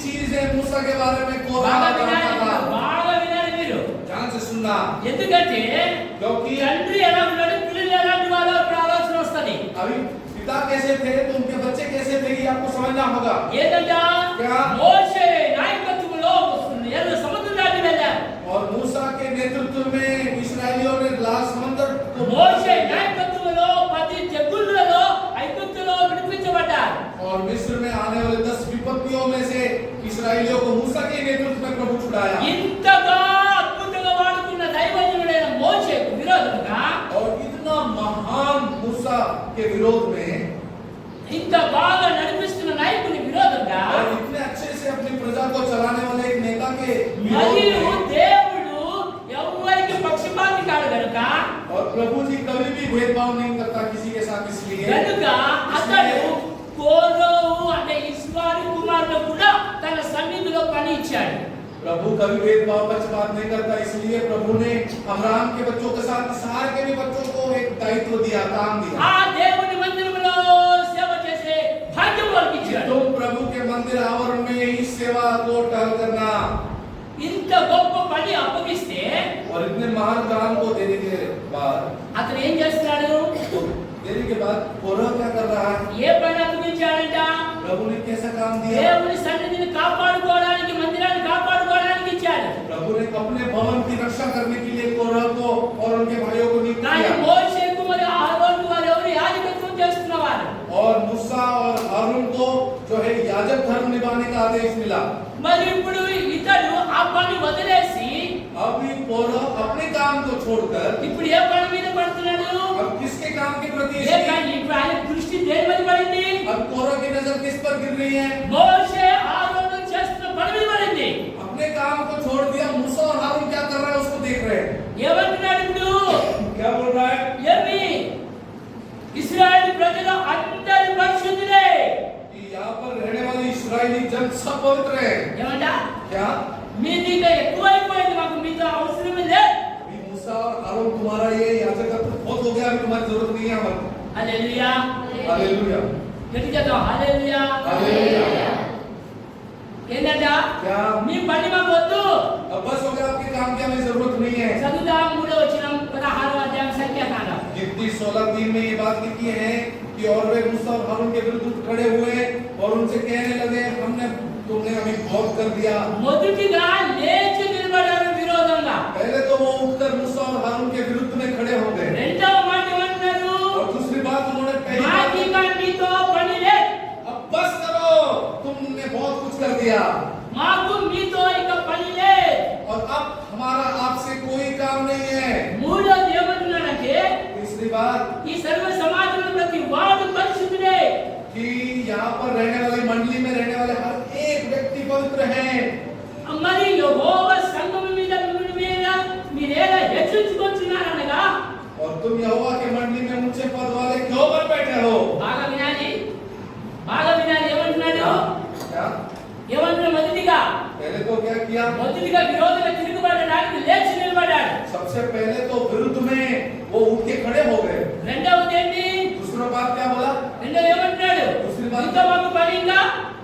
चीजें मूसा के बारे में कोरह
బాగా
जानता
వినాలి,
था।
బాగా వినాలి మీరు.
ध्यान से सुनना,
ఎందుకంటే
क्योंकि
తండ్రి ఎలా ఉన్నాడు, పిల్లలు ఎలాంటి వారో అప్పుడు ఆలోచన వస్తుంది.
अभी पिता कैसे थे तो उनके बच्चे कैसे थे ये आपको समझना होगा।
ఏదంట?
क्या?
మోషే నాయకత్వంలో ఎర్ర సముద్రం దాటి వెళ్ళారు.
और मूसा के नेतृत्व में इस्राएलियों ने लाल समंदर को
మోషే నాయకత్వంలో 10 తెగుళ్ళలో ఐగుప్తులో విడిపించబడ్డారు.
और मिस्र में आने वाले 10 विपत्तियों में से इस्राएलियों को मूसा के नेतृत्व में प्रभु छुड़ाया।
ఇంతగా అద్భుతంగా వాడుకున్న దైవజనుడైన మోషేకు విరోధంగా
और इतना महान मूसा के विरोध में
ఇంత బాగా నడిపిస్తున్న నాయకుని విరోధంగా
और इतने अच्छे से अपनी प्रजा को चलाने वाले एक नेता के विरोध
మరియు
में
దేవుడు ఎవరికి పక్షపాతి కాడు గనుక
और प्रभु जी कभी भी भेदभाव नहीं करता किसी के साथ, इसलिए
గనుక అతడు కోరహు అనే ఇస్మారు కుమారుడు కూడా తన సన్నిధిలో పని ఇచ్చాడు.
प्रभु कभी भेदभाव पक्षपात नहीं करता, इसलिए प्रभु ने अमराम के बच्चों के साथ इसहार के भी बच्चों को एक दायित्व दिया, काम दिया।
ఆ దేవుని మందిరంలో సేవ చేసే భాగ్యం వారికి ఇచ్చాడు.
तुम प्रभु के मंदिर आवरण में इस सेवा को टहल करना।
ఇంత గొప్ప పని అప్పగిస్తే
और इतने महान काम को देने के बाद
అతను ఏం చేస్తున్నాడు?
देने के बाद कोरह क्या कर रहा है?
ఏ పని అప్పగించాడంట?
प्रभु ने कैसा काम दिया?
దేవుని సన్నిధిని కాపాడుకోవడానికి, మందిరాన్ని కాపాడుకోవడానికి ఇచ్చాడు.
प्रभु ने अपने भवन की रक्षा करने के लिए कोरह को और उनके भाइयों को नियुक्त
కానీ
किया।
మోషేకు మరియు అహరోను వారు ఎవరు యాజకత్వం చేస్తున్నవారు.
और मूसा और हारून को जो है याजक धर्म निभाने का आदेश मिला।
మరి ఇప్పుడు ఇతడు ఆ పని వదిలేసి
अभी कोरह अपने काम काम को छोड़कर
ఇప్పుడు ఏ పని మీద పడుతున్నాడు?
अब किसके काम के प्रति
ఏ
इसकी-
పని? ఇప్పుడు ఆయన దృష్టి దేని మీద పడింది?
अब कोरह की नजर किस पर गिर रही है?
మోషే ఆరోను చేస్తున్న పని మీద పడింది.
अपने काम को छोड़ दिया। मूसा और हारून क्या कर रहा है उसको देख रहे हैं।
ఏమంటున్నాడు ఇప్పుడు?
क्या बोल रहा है?
ఏమి? ఇశ్రాయేలు ప్రజలు అందరి పరిశుద్ధులే.
कि यहाँ पर रहने वाले इस्राएली जन सब पवित्र हैं।
ఏమంట?
क्या
మీది ఇంకా ఎక్కువైపోయింది, మాకు మీతో అవసరమే లేదు.
अभी मूसा और हारून तुम्हारा ये याजकत्व बहुत हो गया, अभी तुम्हारी जरूरत नहीं है हमारी।
హల్లెలూయా.
हालेलुया
గట్టి చేద్దాం. హల్లెలూయా.
हालेलुया।
ఏంటంట?
क्या
మీ పని మాకు వద్దు.
अब बस हो गया, आपके काम की हमें जरूरत नहीं है।
చదువుదాం 3వ వచనం 16వ అధ్యాయం సంఖ్యాకాండం.
गिनती 16:3 में ये बात लिखी है कि और वे मूसा और हारून के विरुद्ध खड़े हुए और उनसे कहने लगे, तुमने हमें बहुत कर दिया।
మొదటిగా లేచి నిలబడారు విరోధంగా.
पहले तो वो उठकर मूसा और हारून के विरुद्ध में खड़े हो गए
రెండవ మాట ఏమన్నారు?
और दूसरी बात उन्होंने कही,
మాకిక మీతో పని లేదు.
अब बस करो, तुमने बहुत कुछ कर दिया
మాకు మీతో ఇక పని లేదు.
और अब हमारा आपसे कोई काम नहीं है।
మూడోది ఏమంటున్నాడంటే
तीसरी बात
ఈ సర్వ సమాజంలో ప్రతి వాడు పరిశుద్ధుడే.
कि यहाँ पर रहने वाली मंडली में रहने वाले हर एक व्यक्ति पवित्र है।
మరి యెహోవా సంఘము మీద మీరేలా హెచ్చించుకుంటున్నారనగా
और तुम यहोवा के मंडली में ऊंचे पद वाले क्यों बन बैठे हो?
బాగా వినాలి, బాగా వినాలి. ఏమంటున్నాడు?
क्या
ఏమంటున్నాడు? మొదటిగా
पहले तो क्या किया?
విరోధంగా తిరుగుబడడానికి లేచి నిలబడ్డాడు.
सबसे पहले तो विरुद्ध में वो उठ के खड़े हो गए।
రెండవది ఏంటి?
दूसरा बात क्या बोला?
రెండవది ఏమంటున్నాడు?
दूसरी बात
మీతో మాకు పని ఇంకా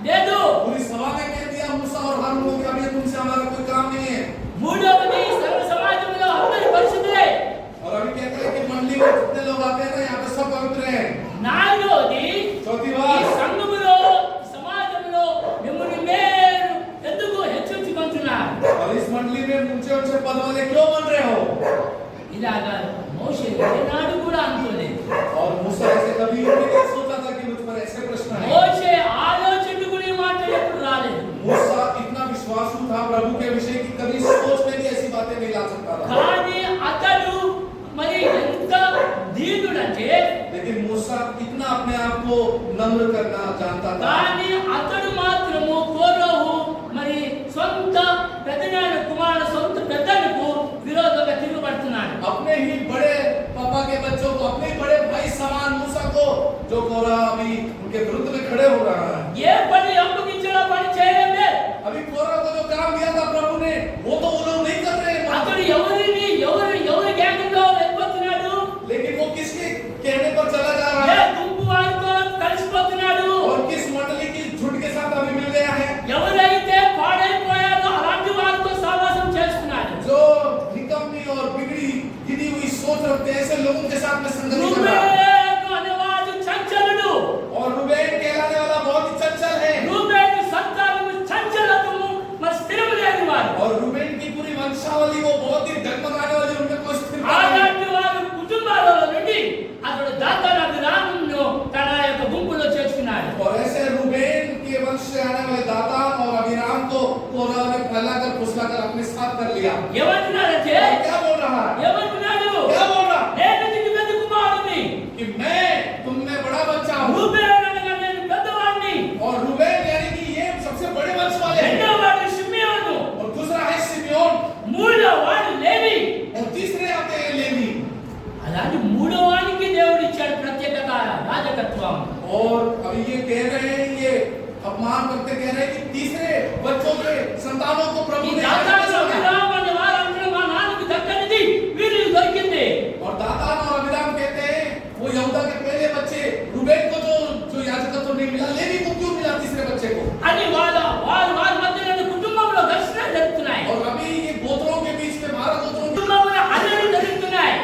లేదు.
पूरी सभा में कह दिया मूसा और हारून को कि अभी तुमसे हमारा कोई काम नहीं है।
మూడవది సర్వ సమాజంలో అందరూ పరిశుద్ధులే.
और अभी कहते हैं कि मंडली में जितने लोग आते हैं ना, यहाँ पे सब पवित्र हैं।
నాలుగవది
चौथी
ఈ
बात,
సంఘములో సమాజంలో మిమ్మల్ని మీరు ఎందుకు హెచ్చించుకుంటున్నారు?
और इस मंडली में ऊंचे ऊंचे पद वाले क्यों बन रहे हो?
ఇలాగా మోషే ఏనాడు కూడా అనుకోలేదు.
और मूसा ऐसे कभी भी नहीं सोचा था कि मुझ पर ऐसे प्रश्न है।
మోషే ఆలోచనకు కూడా ఈ మాట ఎప్పుడు రాలేదు.
मूसा इतना विश्वासु था प्रभु के विषय की कभी सोच में भी ऐसी बातें नहीं ला सकता था।
కానీ అతడు మరి ఎంత దీనుడంటే,
लेकिन मूसा कितना अपने आप को नम्र करना जानता था।
కానీ అతడు మాత్రము కోరహు మరి సొంత పెద్దనాన్న కుమారుడు సొంత పెద్దలకు విరోధంగా తిరుగుబడుతున్నాడు.
अपने ही बड़े पापा के बच्चों को, अपने ही बड़े भाई समान मूसा को जो कोरा अभी उनके विरुद्ध में खड़े हो रहा है।
ఏ పని అప్పగించిన పని చేయడం లేదు.
अभी कोरा को जो काम दिया था प्रभु ने, वो तो वो लोग नहीं कर रहे हैं।
అతడు ఎవరి గ్యాంగ్లో వెళ్ళిపోతున్నాడు?
लेकिन वो किसके कहने पर चला जा रहा
ఏ
है
గుంపు వారితో కలిసిపోతున్నాడు?
और किस मंडली की झुंड के साथ अभी मिल गया है?
ఎవరైతే పాడైపోయారో అలాంటి వారితో సహవాసం చేస్తున్నాడు.
जो निकम्मी और बिगड़ी गिरी हुई सोच रखते हैं, ऐसे लोगों के साथ में संगति कर रहा है।
రూబేను అనేవాడు చంచలుడు.
और रुबेन कहलाने वाला बहुत ही चंचल है।
రూబేను సంతానము చంచలత్వము మరి స్థిరము లేని వారు.
और रुबेन की पूरी वंशावली वो बहुत ही डगमगाने वाली, उनमें कोई स्थिरता नहीं।
అలాంటి వారు కుటుంబాలలో నుండి అతడు దాతాను అభిరామును తన యొక్క గుంపులో చేర్చుకున్నాడు.
और ऐसे रुबेन के वंश से आने वाले दातान और अभिराम को कोरह ने फैलाकर फुसलाकर अपने साथ कर लिया।
ఏమంటున్నాడంటే,
और क्या बोल रहा है?
ఏమంటున్నాడు?
क्या बोल रहा?
నేను నీకు పెద్ద కుమారుడిని.
कि मैं तुम में बड़ा बच्चा हूँ।
రూబేను అనగా నేను పెద్దవాడిని.
और रुबेन यानी कि ये सबसे बड़े वंश वाले हैं।
రెండవ వాడు షిమ్యోను.
और दूसरा है सिमियोन
మూడవ వాడు లేవి.
और तीसरे आते हैं लेवी।
అలాంటి మూడవ వానికి దేవుడు ఇచ్చాడు ప్రత్యేకత, రాజకత్వం.
और अभी ये कह रहे हैं, ये अपमान करते कह रहे हैं कि तीसरे बच्चों के संतानों को
ఈ
प्रभु ने
దాతాను
याजक बनाया।
అభిరాము అనే వారందరూ మా నాన్నకు దక్కనిది వీరికి దొరికింది.
और दातान और अभिराम कहते हैं वो यहूदा के पहले बच्चे रुबेन को जो याजकत्व नहीं मिला, लेवी को क्यों मिला तीसरे बच्चे को?
అని వారి మధ్య కుటుంబంలో ఘర్షణలు జరుగుతున్నాయి.
और अभी ये गोत्रों के बीच में 12 गोत्रों के
కుటుంబంలో అల్లర్లు జరుగుతున్నాయి.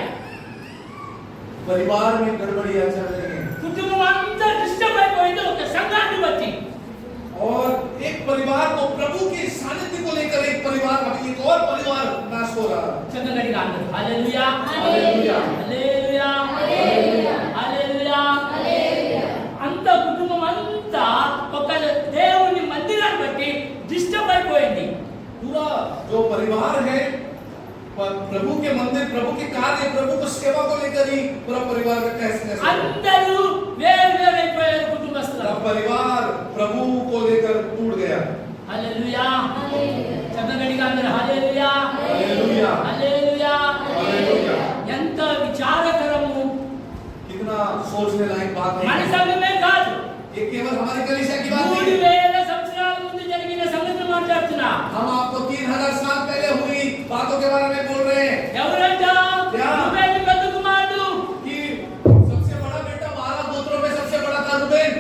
परिवार में गड़बड़ियां चल रही हैं।
కుటుంబం అంతా డిస్టర్బ్ అయిపోయింది ఒక సంఘాన్ని బట్టి.
और एक परिवार को प्रभु के सानिध्य को लेकर एक परिवार, अभी एक और परिवार नाश हो रहा है।
చక్కగా అందరూ హల్లెలూయా,
हालेलुया,
హల్లెలూయా,
హల్లెలూయా,
హల్లెలూయా.
హల్లెలూయా.
అంత కుటుంబం అంతా ఒక దేవుని మందిరాన్ని బట్టి డిస్టర్బ్ అయిపోయింది.
पूरा जो परिवार है प्रभु के मंदिर, प्रभु के कार्य, प्रभु को सेवा को लेकर ही पूरा परिवार का कैसे
అందరూ వేరు కుటుంబస్తులు
परिवार प्रभु को लेकर टूट गया।
హల్లెలూయా
हालेलुया
చెప్పగలిగా అందరూ హల్లెలూయా
हालेलुया
హల్లెలూయా
हालेलुया।
ఎంత విచారకరము
कितना सोचने लायक बात
మన
है।
సంఘమే కాదు
ये केवल हमारी कलीसिया की बात नहीं है।
3000 సంవత్సరాల ముందు జరిగిన సంగతి మాట్లాడుతున్నా
हम आपको 3000 साल पहले हुई बातों के बारे में बोल रहे हैं
ఎవరంట
क्या?
రూబేను పెద్ద కుమారుడు
कि सबसे बड़ा बेटा 12 गोत्रों में सबसे बड़ा था रूबेन।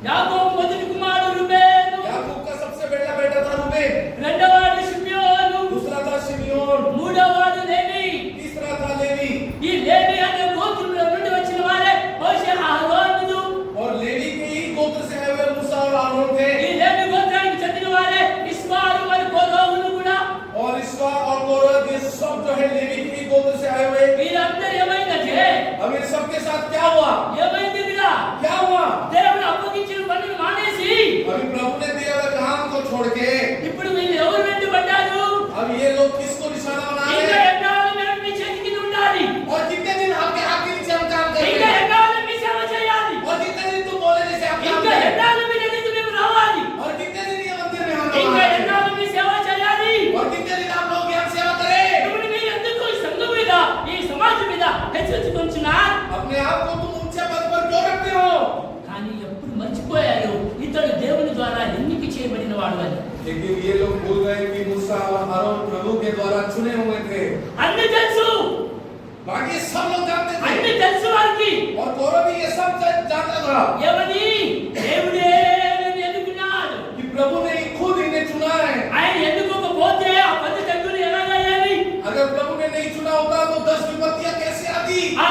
యాకోబు మొదటి కుమారుడు రూబేను
याकूब का सबसे बड़ा बेटा था रूबेन।
రెండవవాడు షిమ్యోను
दूसरा था शिमियोन।
మూడవవాడు లేవి
तीसरा था लेवी।
ఈ లేవి అనే గోత్రంలో నుండి వచ్చిన వారే మోషే అహరోనులు
और लेवी के ही गोत्र से आए हुए मूसा और आरोन थे।
ఈ లేవి గోత్రానికి చెందిన వారే ఇస్మారు మరియు కోరహులు కూడా
और इसवा और कोरह ये सब जो है लेवी के ही गोत्र से आए हुए।
వీరందరూ ఏమైందంటే
अब इन सबके साथ क्या हुआ?
ఏమైంది ఇలా
क्या हुआ?
దేవుడు అప్పగించిన పనిని మానేసి
अभी प्रभु ने दिया हुआ काम को छोड़ के
ఇప్పుడు వీళ్ళు ఎవరు వెంటబడ్డారు
अब ये लोग किसको निशाना बना रहे
ఇంకా
हैं?
ఎన్నాళ్ళు మేము మీ చేతికి ఉండాలి
और कितने दिन आपके हाथ के नीचे हम काम
ఇంకా
करेंगे?
ఎన్నాళ్ళు మీ సేవ చేయాలి
और कितने दिन तुम बोले जैसे हम काम
ఇంకా
करें?
ఎన్నాళ్ళు మీ దగ్గరికి మేము రావాలి
और कितने दिन ये मंदिर में हम
ఇంకా
लोग आए?
ఎన్నాళ్ళు మీ సేవ చేయాలి
और कितने दिन आप लोग यहाँ सेवा करें?
ఇప్పుడు మీరు ఎందుకు ఈ సంఘం మీద ఈ సమాజం మీద హెచ్చరించుకుంటున్నా
अपने आप को तुम ऊंचे पद पर क्यों रखते हो?
కానీ ఎప్పుడు మర్చిపోయారు ఇతడు దేవుని ద్వారా ఎన్నిక చేయబడిన వాడు అని
लेकिन ये लोग भूल गए कि मूसा और हारून प्रभु के द्वारा चुने हुए थे।
అన్ని తెలుసు
बाकी सब लोग जानते
అన్ని
थे
తెలుసు వారికి
और कौरव भी ये सब जानता था
ఏమని దేవుడే నన్ను ఎన్నుకున్నాడు
कि प्रभु ने खुद इन्हें चुना है।
ఆయన ఎన్నుకోకపోతే ఆ 10 తెగులు ఎలాగయ్యాలి
अगर प्रभु ने नहीं चुना होता तो 10 विपत्तियां कैसे आती?
ఆ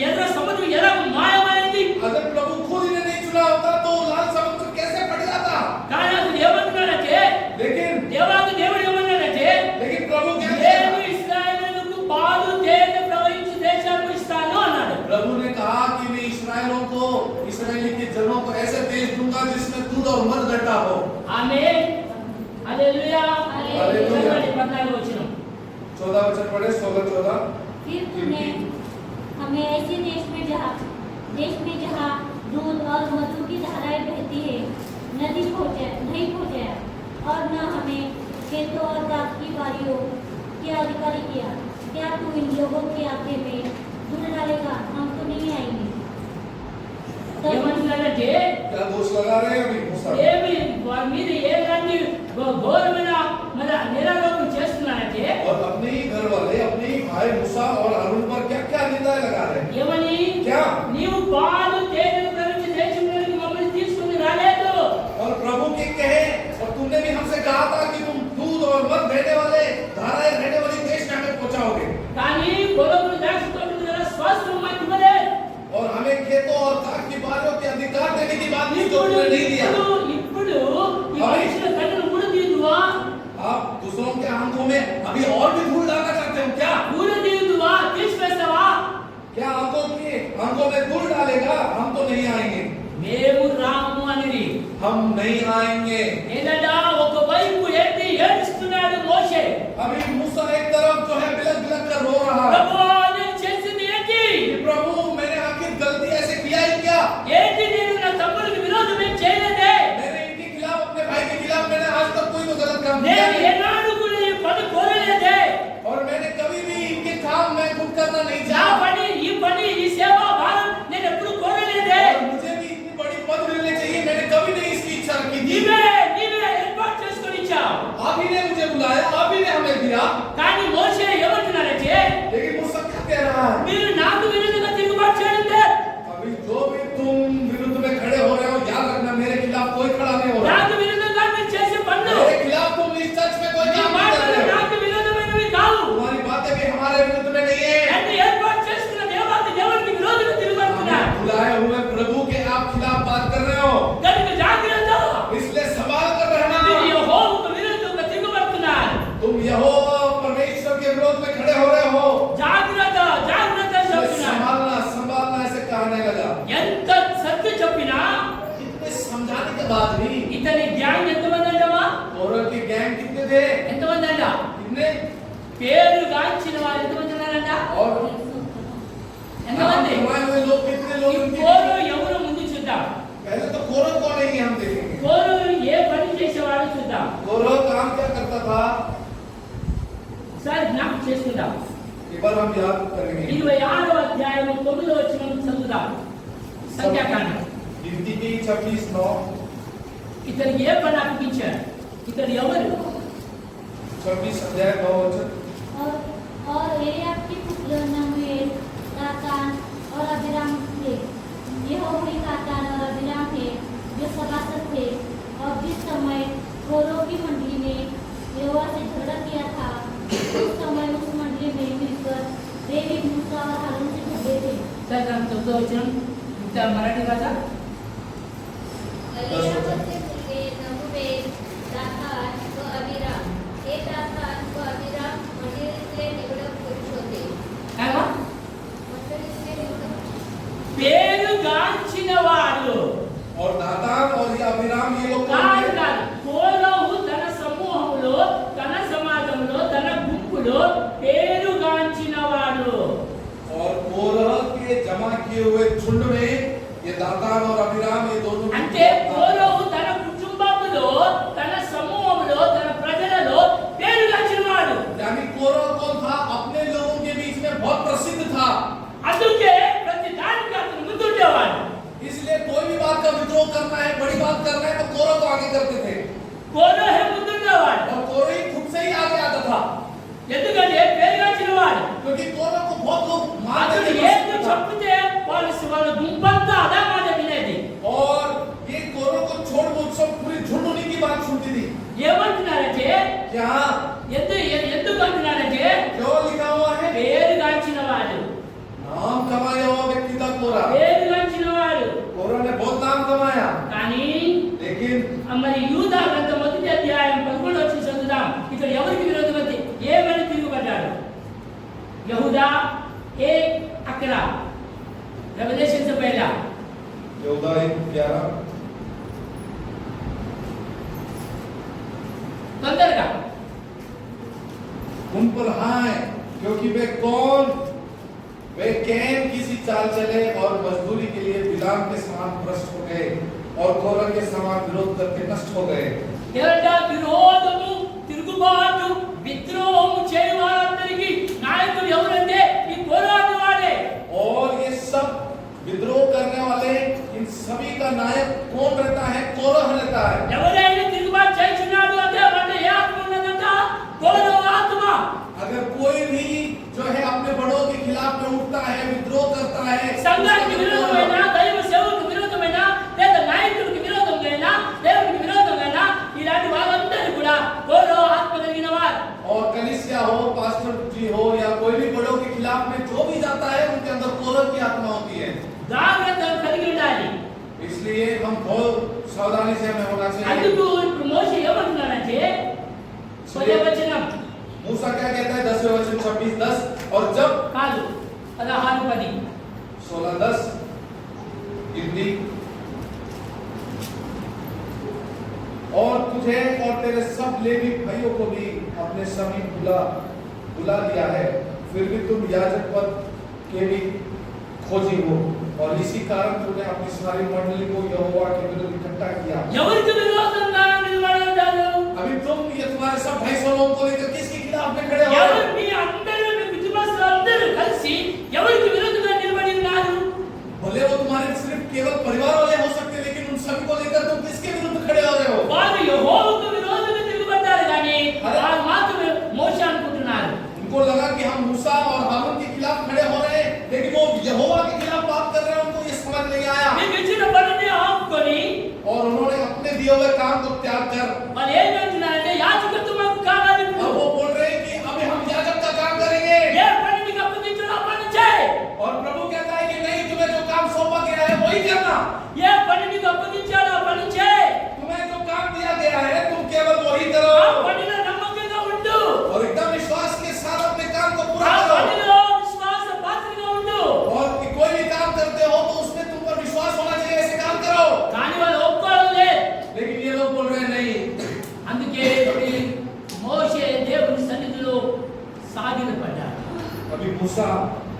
ఎర్ర సముద్రం ఎలా మాయమైంది
अगर प्रभु खुद इन्हें नहीं चुना होता तो लाल समुद्र कैसे फट जाता?
కానీ అతను ఏమంటున్నాడంటే
लेकिन
దేవుడు ఏమన్నాడంటే
प्रभु क्या
నేను
कहता?
ఇశ్రాయేలుకు పాలు తేనె ప్రవహించే దేశాన్ని ఇస్తాను అన్నాడు
प्रभु ने कहा कि मैं इस्राएलियों को, इस्राएली के जनों को ऐसे देश दूंगा जिसमें दूध और मध घटा हो।
ఆమేన్ హల్లెలూయా
హల్లెలూయా.
14 వచనం
14 वचन पढ़े 16-14।
फिर तूने हमें ऐसे देश में जहाँ दूध और मधु की धाराएं बहती है नहीं पहुँचाया और न हमें खेतों और दाख की बारियों के अधिकारी किया। क्या तू इन लोगों के आगे में दूध डालेगा? हम तो नहीं आएंगे।
ఏమంటున్నాడంటే
क्या दोष लगा रहे हैं अभी मूसा?
ఏమి వారి మీద ఏలాంటి ఘోరమైన మన నిరారోపణ చేస్తున్నాడంటే
और अपने ही घर वाले, अपने ही भाई मूसा और हारून पर क्या क्या निंदाएं लगा रहे हैं?
ఏమని
क्या?
నీవు పాలు తేనె ప్రవహించే దేశంలోకి మమ్మల్ని తీసుకుని రాలేదు
और प्रभु के कहे और तुमने भी हमसे कहा था कि तुम दूध और मध बहने वाले, धाराएं बहने वाली देश में हमें पहुंचाओगे
కానీ పొలములు ద్రాక్ష తోటలు గల స్వాస్థ్యం మాకు ఇవ్వలేదు
और हमें खेतों और दाख की बारियों के अधिकार देने की बात नहीं, तो तुमने नहीं दिया।
ఇప్పుడు ఈ మనుషుల కన్నులు మూడు తీదువా
आप दूसरों के आंखों में अभी और भी धूल डालना चाहते हो क्या?
మూడు తీదువా తీసివేస్తావా
क्या आंखों में धूल डालेगा? हम तो नहीं आएंगे,
మేము రాము అనేది
हम नहीं आएंगे।
ఏంటంటే ఒకవైపు ఏంటి ఏడుస్తున్నాడు మోషే
अभी मूसा एक तरफ जो है बिलक बिलक कर रो रहा है
ప్రభు నేను చేసింది ఏంటి
कि प्रभु मैंने आखिर गलती ऐसे किया ही क्या?
ఏంటి నేను నా తమ్ముడికి విరోధం ఏం చేయలేదే
मैंने इनके खिलाफ, अपने भाई के खिलाफ मैंने आज तक कोई तो गलत काम किया
నేను
नहीं
ఏనాడు కూడా ఈ పని కోరలేదే
और मैंने कभी भी इनके काम मैं खुद करना नहीं
నా
चाहा
పని ఈ సేవా భారం నేను ఎప్పుడు కోరలేదే
और मुझे भी इतनी बड़ी पद मिलने चाहिए, मैंने कभी नहीं इसकी इच्छा रखी थी।
నీవే ఏర్పాటు చేసుకొని ఇచ్చావు
आप ही ने मुझे बुलाया, आप ही ने हमें दिया।
కానీ మోషే ఏమంటున్నాడంటే
लेकिन मूसा क्या कह रहा है?
మీరు నాకు విరోధంగా తిరుగుబాటు చేయడం
अभी जो भी तुम विरुद्ध में खड़े हो रहे हो, याद रखना मेरे खिलाफ कोई खड़ा नहीं हो रहा।
నాకు విరోధంగా మీరు చేసే పనులు
मेरे खिलाफ तुम इस चर्च में कोई
ఈ
काम नहीं कर
మాటలు
रहे हो।
నాకు విరోధమైనవి కావు
तुम्हारी बातें भी हमारे विरुद्ध में नहीं है।
నన్ను ఏర్పాటు చేసుకున్న దేవునికి విరోధంగా తిరుగుబాటుతున్నారు
बुलाए हुए प्रभु के आप खिलाफ बात कर रहे हो,
కనుక జాగ్రత్త
इसलिए संभाल कर रहना।
మీరు యెహోవాకు విరోధంగా తిరుగుబాటుతున్నారు
तुम यहोवा परमेश्वर के विरोध में खड़े हो रहे हो,
జాగ్రత్త
इसलिए
చెప్తున్నారు
संभालना ऐसे कहने लगा।
ఎంత సత్య చెప్పినా
इतने समझाने के बाद भी
ఇతని గ్యాంగ్ ఎంతమంది అంటవా
कौरव की गैंग कितने थे?
ఎంతమంది అంట
कितने?
పేరు గాంచిన
अब्राहम क्या करता था?
ఒకసారి జ్ఞాపకం చేసుకుందాం.
एक बार हम याद करेंगे
26వ అధ్యాయం 9వ వచనం చదువుదాం. సంఖ్యాకాండం.
गिनती की 26:9.
ఇతనికి ఏ పని అప్పగించారు? ఇతడు ఎవరు?
26 अध्याय 9 वचन.
और एलियाब के पुत्र नहूएल, दातान और अबीराम थे। ये होरी दातान और अबीराम थे जो सभासद थे। और जिस समय कोरों की मंडली ने यहोवा से झगड़ा किया था, उस समय उस मंडली में मिलकर देवी मूसा और हारून से झगड़े थे।
सर 14వ वचనం ఇంత మరాఠీ భాష.
एलियाब के पुत्र नहूएल, दातान व अबीराम. हे दातान व अबीराम मंडलीतले निवडक पुरुष होते.
ఏమా?
मंडलीतले निवडक
పేరు గాంచిన వాడు.
और दातान और ये अब्राहम ये लोग
కాదు కాదు. కోరహు తన సమూహంలో, తన సమాజంలో, తన గుంపులో పేరు గాంచిన వాడు.
और कोरह के जमा किए हुए झुंड में ये दातान और अब्राहम ये दोनों
అంటే కోరహు తన కుటుంబంలో, తన సమూహంలో, తన ప్రజలలో పేరు గాంచిన వాడు.
यानी कोरह कौन था? अपने लोगों के बीच में बहुत प्रसिद्ध था.
అందుకే ప్రతి దానికి అతను ముందుండేవాడు.
इसलिए कोई भी बात का विद्रोह करना है, बड़ी बात करना है तो कोरह को आगे करते थे.
కోరహు ముందుండేవాడు.
और कोरह ही खुद से ही आगे आता था.
ఎందుకంటే పేరు గాంచిన వాడు.
क्योंकि कोरह को बहुत लोग मानते
అతను
थे.
ఏది చెప్తే వాళ్ళ గుంపంతా అదే మాట వినేది.
और ये कोरह को छोड़ वो सब पूरी झुंड उन्हीं की बात सुनती थी.
ఏమంటున్నారంటే
क्या
ఎందుకు అంటున్నారంటే
क्यों लिखा हुआ है?
పేరు గాంచిన వాడు.
नाम कमाया हुआ व्यक्ति था कोरह.
పేరు గాంచిన వాడు.
कोरह ने बहुत नाम कमाया.
కానీ
लेकिन
మరి యూదా గ్రంథం 1వ అధ్యాయం 11వ వచనం చదువుదాం. ఇక్కడ ఎవరికి విరోధమై ఏమని తిరుగుబడ్డాడు? యహూదా ఏ అక్కడ రెవల్యూషన్ से पहला
यहूदा 1:11.
తొందరగా
उन पर हाय क्योंकि वे कौन? वे कैन किसी चाल चले और मजदूरी के लिए बिलाम के समान भ्रष्ट हो गए और कोरह के समान विरोध करके नष्ट हो गए.
ఎవరంట? విరోధము, తిరుగుబాటు, విద్రోహము చేయవారందరికీ నాయకుడు ఎవరంటే ఈ కోరాను వాడే.
और ये सब विद्रोह करने वाले इन सभी का नायक कौन रहता है? कोरह रहता है.
ఎవరైనా తిరుగుబాటు చేస్తున్నాడు అంటే వాడు ఏ ఆత్మ ఉన్నదంట? కోరహు ఆత్మ.
अगर कोई भी जो है अपने बड़ों के खिलाफ में उठता है, विद्रोह करता है,
సంఘానికి విరోధమైన, దైవ సేవకు విరోధమైన, లేదా నాయకుడికి విరోధమైన, దేవునికి విరోధమైన ఇలాంటి వాళ్ళందరూ కూడా కోరహు ఆత్మ కలిగిన వారు.
और कलीसिया हो, पास्टर जी हो या कोई भी बड़ों के खिलाफ में जो भी जाता है उनके अंदर कोरह की आत्मा होती है.
జాగ్రత్త కలిగి ఉండాలి.
इसलिए हम बहुत सावधानी से हमें होना चाहिए.
అందుకు ఇప్పుడు మోషే ఏమంటున్నాడంటే 10వ వచనం
मूसा क्या कहता है? 10वें वचन 26:10. और जब
కాదు 16:10
16:10 गिनती. और तुझे और तेरे सब लेवी भाइयों को भी अपने समीप बुला लिया है, फिर भी तुम याजक पद के भी खोजी हो और इसी कारण तूने अपनी सारी मंडली को यहोवा के विरुद्ध इकट्ठा किया.
ఎవరికి విరోధంగా నిలబడ్డారు?
अभी तुम ये तुम्हारे सब भाई लोगों को लेकर किसके खिलाफ में खड़े हो?
ఎవరు మీ అందరూ మీ కుటుంబస్తులందరూ కలిసి ఎవరికి విరోధంగా నిలబడి ఉన్నారు?
भले वो तुम्हारे सिर्फ केवल परिवार वाले हो सकते, लेकिन उन सभी को लेकर तुम किसके विरुद्ध खड़े हो रहे हो?
వారు యెహోవాకు విరోధంగా తిరుగుబడ్డారు కానీ వారు మాత్రమే మోషే అనుకుంటున్నారు.
उनको लगा कि हम मूसा और हारून के खिलाफ खड़े हो रहे हैं, लेकिन वो यहोवा के खिलाफ बात कर रहे हैं. उनको ये समझ नहीं आया
మీకు ఇచ్చిన పనిని ఆపుకొని
और उन्होंने अपने दिए हुए काम को त्याग कर
వాళ్ళు ఏమంటున్నారంటే యాజకత్వం మాకు కావాలి.
अब वो बोल रहे हैं कि अभी हम याजक का काम करेंगे.
ఏ పని మీకు అప్పగించాడో ఆ పని చేయి.
और प्रभु कहता है कि नहीं, तुम्हें जो काम सौंपा गया है वही करना.
ఏ పని మీకు అప్పగించాడో ఆ పని చేయి.
तुम्हें जो काम दिया गया है तुम केवल वही करो
ఆ పనిలో నమ్మకంగా ఉండు.
और एकदम विश्वास के साथ अपने काम को
ఆ
पूरा करो.
పనిలో విశ్వాస పాత్రగా ఉండు.
और कि कोई भी काम करते हो तो उसमें तुम पर विश्वास होना चाहिए, ऐसे काम करो.
కానీ వాళ్ళు ఒప్పుకోవడం లేదు.
लेकिन ये लोग बोल रहे हैं नहीं.
అందుకే ఈ మోషే దేవుని సన్నిధిలో సాగిలపడ్డాడు.
अभी मूसा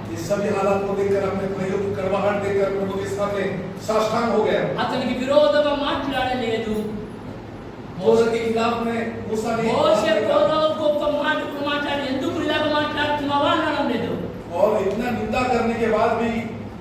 ये सभी हालात को देखकर अपने भाइयों की कड़वाहट देखकर प्रभु के सामने साष्टांग हो गया.
అతనికి విరోధంగా మాట్లాడలేదు.
कोरह के खिलाफ में मूसा ने
మోషే కోరహు గొప్ప మాటలు మాట్లాడి ఎందుకు ఇలాగ మాట్లాడుతున్నావా అని అనడం లేదు.
और इतना निंदा करने के बाद भी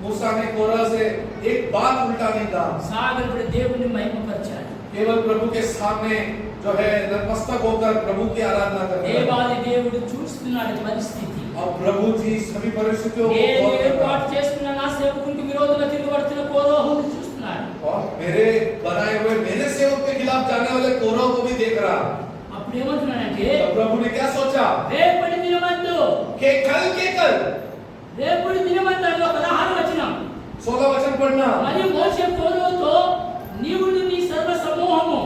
मूसा ने कोरह से एक बात उल्टा नहीं कहा.
సాగరుడు దేవుని మహిమపరిచాడు.
केवल प्रभु के सामने जो है नतमस्तक होकर प्रभु की आराधना करते हैं.
దేవాది దేవుడు చూస్తున్నాడు పరిస్థితి.
अब प्रभु जी सभी परिस्थितियों को
నేను
गौर कर रहा
ఏర్పాటు చేస్తున్న నా సేవకునికి విరోధంగా తిరుగుబడుతున్న కోరహును చూస్తున్నాడు.
है. और मेरे बनाए हुए मेरे सेवक के खिलाफ जाने वाले कोरह को भी देख रहा है.
అప్పుడు ఏమంటున్నాడంటే
तो प्रभु ने क्या सोचा
రేపటి దినమందు
कि कल
రేపటి దినమందులో 16 వచనం
16 वचन पढ़ना.
మరియు మోషే కోరహుతో నీవు నీ సర్వ సమూహము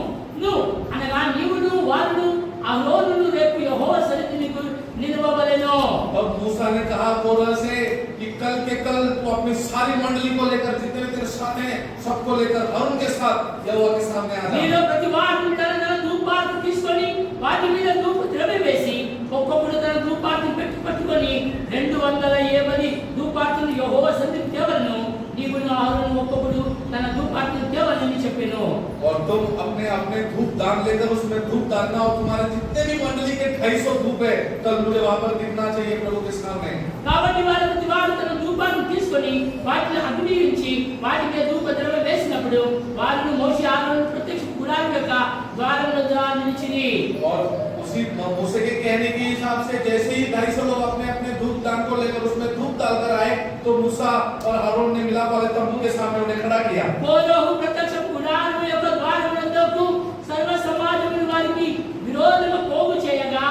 అనగా నీవును వారును అహరోనును రేపు యెహోవా సన్నిధిని నీకు నిలవవలెను.
अब मूसा ने कहा कोरह से कि कल के कल तो अपनी सारी मंडली को लेकर जितने तेरे साथ हैं सबको लेकर और उनके साथ यहोवा के सामने आ
మీలో
जा.
ప్రతి వాడు తన ధూపార్తి తీసుకొని వాటి మీద ధూప ద్రవ్యం వేసి ఒక్కొక్కడు తన ధూపార్తిని పట్టుకొని 280 ధూపార్తిని యెహోవా సన్నిధికి తేవలను. నీవును అహరోను ఒక్కొక్కడు తన ధూపార్తిని తేవలని చెప్పెను.
और तुम अपने अपने धूप दान लेकर उसमें धूप डालना और तुम्हारे जितने भी मंडली के 250 धूप है कल मुझे वहां पर दिखना चाहिए प्रभु के सामने.
కాబట్టి వాళ్ళ ప్రతి వాడు తన ధూపాన్ని తీసుకొని వాటిని అగ్నించి వాటి మీద ధూప ద్రవ్యం వేసినప్పుడు వారిని మోషే అహరోను ప్రత్యక్ష గుడారం యొక్క ద్వారం వద్ద నిలిచిరి.
और उसी मूसे के कहने के हिसाब से जैसे ही 250 लोग अपने अपने धूप दान को लेकर उसमें धूप डालकर आए तो मूसा और हारून ने मिलाप वाले तंबू के सामने उन्हें खड़ा किया.
కోరహు ప్రత్యక్ష గుడారం యొక్క ద్వారం వద్దకు సర్వ సమాజమును వారికి విరోధంగా పోగు చేయగా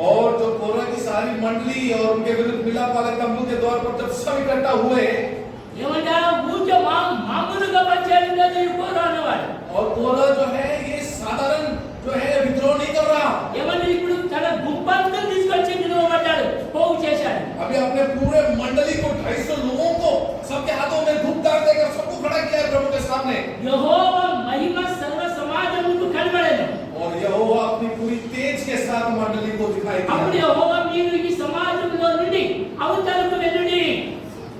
और जो कोरह की सारी मंडली और उनके विरुद्ध मिलाप वाले तंबू के द्वार पर जब सब इकट्ठा हुए
ఏమంటారు ఊరికే మామూలుగా పనిచేయడంలో కోరహు అనేవాడు.
और कोरह जो है ये साधारण जो है विद्रोह नहीं कर रहा.
ఏమంటే ఇప్పుడు తన గుంపంతా తీసుకొచ్చి నిలవబడ్డాడు, పోగు చేశాడు.
अभी अपने पूरे मंडली को 250 लोगों को सबके हाथों में धूप डाल देकर सबको खड़ा किया है प्रभु के सामने.
యెహోవా మహిమ సర్వ సమాజమునకు కనబడెను.
और यहोवा अपनी पूरी तेज के साथ मंडली को दिखाई
అప్పుడు
दिया.
యెహోవా మీరు ఈ సమాజంలో నుండి అవతలకు వెళ్ళుడి.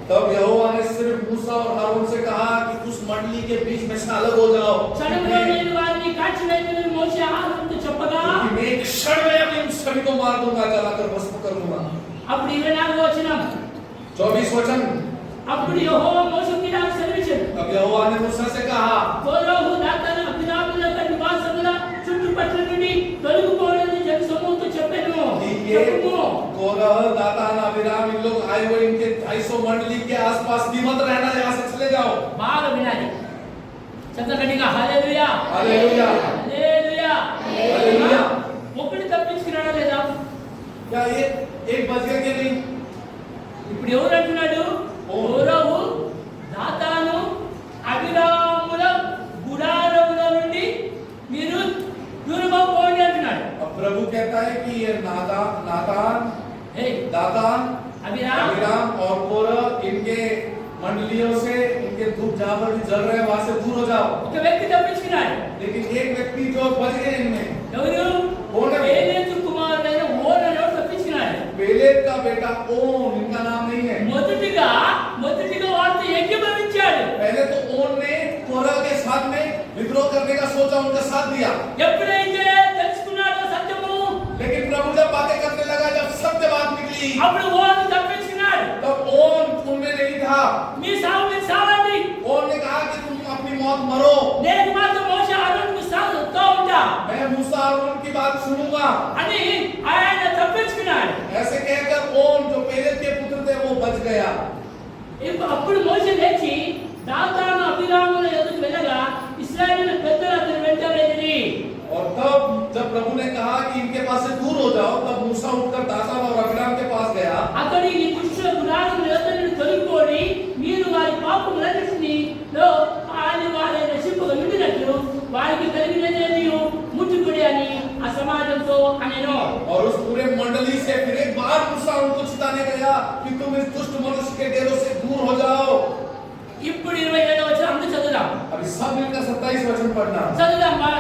तब यहोवा ने सिर्फ मूसा और हारून से कहा कि उस मंडली के बीच में से अलग हो जाओ.
క్షణంలో నేను వారిని కాల్చివేయమని మోషే అహరోనుతో చెప్పగా
क्योंकि मैं एक क्षण में अभी इन सभी को मार दूंगा, जलाकर भस्म कर दूंगा.
అప్పుడు 24 వచనం
24 वचन.
అప్పుడు యెహోవా మోషేకి ఇలా సెలవిచ్చాడు.
अब यहोवा ने मूसा से कहा
కోరహు దాతాను అబీరాముల యొక్క నివాసముల చుట్టుపక్కల నుండి తొలగిపోవాలని జన సమూహంతో చెప్పాను.
कि ये कोरह दातान अबीराम इन लोग आए हुए इनके 250 मंडली के आसपास भी मत रहना, यहाँ से चले जाओ.
బాగా వినాలి. చక్కగా హల్లెలూయా
हालेलुया
హల్లెలూయా
हालेलुया.
ఒకటి తప్పించుకున్నాడా లేదా?
क्या एक बच गया कि नहीं?
ఇప్పుడు ఎవరు అంటున్నాడు? కోరహు దాతాను అబీరాముల గుడారముల నుండి మీరు దూరంగా పోండి అంటున్నాడు.
अब प्रभु कहता है कि ये नातान
హే
दातान
అబీరామ్
अबीराम और कोरह इनके मंडलियों से इनके धूप जहां पर भी जल रहे हैं वहां से दूर हो जाओ.
ఒక వ్యక్తి తప్పించుకున్నాడు.
लेकिन एक व्यक्ति जो बच गए इनमें,
ఎవరు?
ఓన.
ఏలేతు కుమారుడైన ఓన అనేవాడు తప్పించుకున్నాడు.
पेलेत का बेटा ओन, इनका नाम नहीं है.
మొదటిగా వారితో ఏకీభవించాడు.
पहले तो ओन ने कोरह के साथ में विद्रोह करने का सोचा, उनका साथ दिया.
ఎప్పుడైతే తెలుసుకున్నాడో సత్యము,
लेकिन प्रभु जब बातें करने लगा, जब सत्य बात निकली,
అప్పుడు ఓన తప్పించుకున్నాడు.
तब ओन उनमें नहीं था.
మీ సావు మీరు సావండి,
ओन ने कहा कि तुम अपनी मौत मरो,
నేను మాత్రం మోషే అహరోనుకు సాగుతూ ఉంటా
मैं मूसा और उनकी बात सुनूंगा.
అని ఆయన తప్పించుకున్నాడు.
ऐसे कहकर ओन जो पेलेत के पुत्र थे वो बच गया.
అప్పుడు మోషే లేచి దాతాను అబీరాముల ఎదురు వెళ్ళగా ఇశ్రాయేలు పెద్దలు అతని వెంట వెళ్ళిరి.
और तब जब प्रभु ने कहा कि इनके पास से दूर हो जाओ, तब मूसा उठकर दातान और अबीराम के पास गया.
అతడు ఈ దుష్ట గుడారముల యొద్ద నుండి తొలగిపోడి మీరు వారి పాపములన్నిటిలో వారి రక్షింపగా ఉండినట్లు వారికి కలిగినదేది ముట్టుకుడి అని ఆ సమాజంతో అనెను.
और उस पूरे मंडली से फिर एक बार मूसा उनको चिताने गया कि तुम इस दुष्ट मनुष्य के डेरों से दूर हो जाओ.
ఇప్పుడు 27వ వచనం అందరూ చదువుదాం.
अभी सब मिलकर 27 वचन पढ़ना.
చదువుదాం బాగా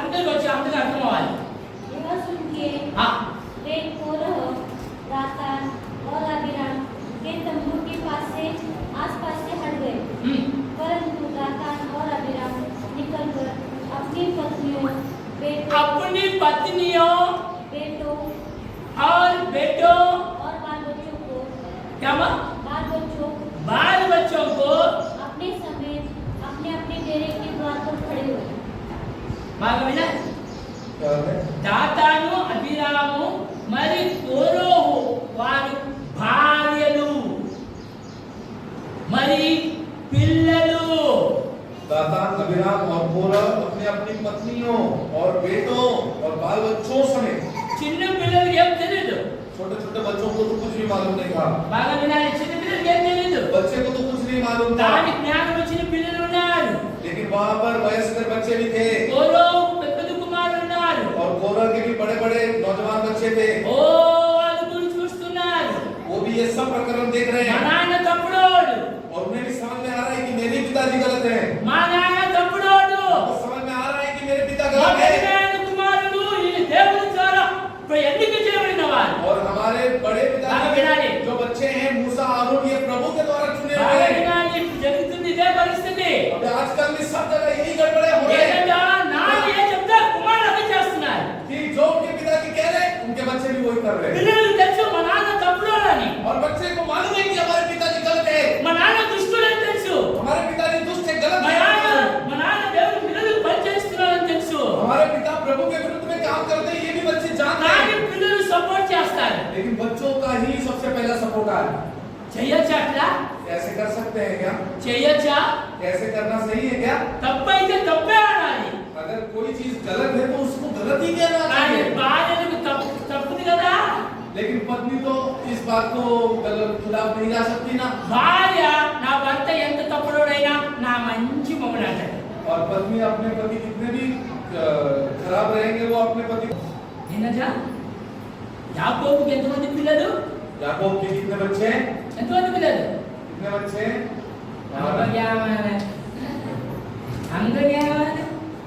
అందరూ వచ్చి అందరూ అర్థం అవ్వాలి.
यह सुन के वे कोरह दातान और अबीराम के तंबू के आसपास से हट गए. परंतु दातान और अबीराम
क्या हुआ? बाल बच्चों को
अपने समेत अपने अपने डेरे के द्वार पर खड़े हुए।
బాగా వినా
क्या है?
దాతాను అభిరాము మరి కోరోహు వారి భార్యలు మరి పిల్లలు
दातान अभिराम और कोरह अपने अपनी पत्नियों और बेटों और बाल बच्चों समेत,
చిన్న పిల్లలకి ఏం తెలియదు
छोटे छोटे बच्चों को तो कुछ भी मालूम नहीं था,
బాగా వినాలి చిన్న పిల్లలకి ఏం తెలియదు
बच्चे को तो कुछ नहीं मालूम था,
దాని జ్ఞానం వచ్చిన పిల్లలు ఉన్నారు
लेकिन वहां पर वयस्कर बच्चे भी थे
కోరోహు పెద్ద కుమారులు ఉన్నారు
और कोरह के भी बड़े बड़े नौजवान बच्चे थे।
ఓ వాళ్ళు గురి చూస్తున్నారు
वो भी ये सब प्रकरण देख रहे
మా
हैं
నాన్న తప్పుడోడు
और उन्हें भी समझ में आ रहा है कि मेरे पिताजी गलत हैं,
మా నాన్న తప్పుడోడు
और समझ में आ रहा है कि मेरे पिता
మా
गलत हैं।
పెద్దనాయన కుమారులు ఈ దేవుని ద్వారా ఎన్నిక చేయబడిన వారు
और हमारे बड़े
बाबा विनाली।
पिताजी जो बच्चे हैं मूसा आरोन ये प्रभु के द्वारा चुने हुए
బాగా
हैं।
వినాలి ఇప్పుడు జరుగుతుంది ఇదే పరిస్థితి
अब आजकल में सब जगह यही गड़बड़े हो रहे हैं
ఏదైనా నాన్న ఏం చెప్తే కుమారులు అదే చేస్తున్నారు
कि जो उनके पिताजी कह रहे हैं उनके बच्चे भी वही कर रहे हैं,
పిల్లలకు తెలుసు మా నాన్న తప్పుడోడని
और बच्चे को मालूम है कि हमारे पिताजी गलत है,
మా నాన్న దుష్టుడని తెలుసు
हमारे पिताजी दुष्ट है, गलत
మా
है,
నాన్న దేవుని పిల్లలకు పనిచేస్తున్నాడని తెలుసు
हमारे पिता प्रभु के विरुद्ध में काम करते हैं, ये भी बच्चे जानते
కానీ
हैं,
పిల్లలు సపోర్ట్ చేస్తారు
लेकिन बच्चों का ही सबसे पहला सपोर्ट है।
చెయ్యొచ్చా అట్లా
कैसे कर सकते हैं क्या?
చెయ్యొచ్చా
कैसे करना सही है क्या?
తప్పైతే తప్పే అనాలి
अगर कोई चीज गलत है तो उसको गलत ही कहना
కానీ
चाहिए,
భార్యలకు తప్పుది కదా
लेकिन पत्नी तो इस बात को गलत खिलाफ नहीं जा सकती ना,
భార్య నా భర్త ఎంత తప్పుడోడైనా నా మంచి మొగుడంటాడు
और पत्नी अपने पति कितने भी खराब रहेंगे वो अपने पति।
నిన్నజా యాకోబుకి ఎంతమంది పిల్లలు
याकूब के कितने बच्चे हैं?
ఎంతమంది పిల్లలు
कितने बच्चे हैं?
అంగజ్ఞానం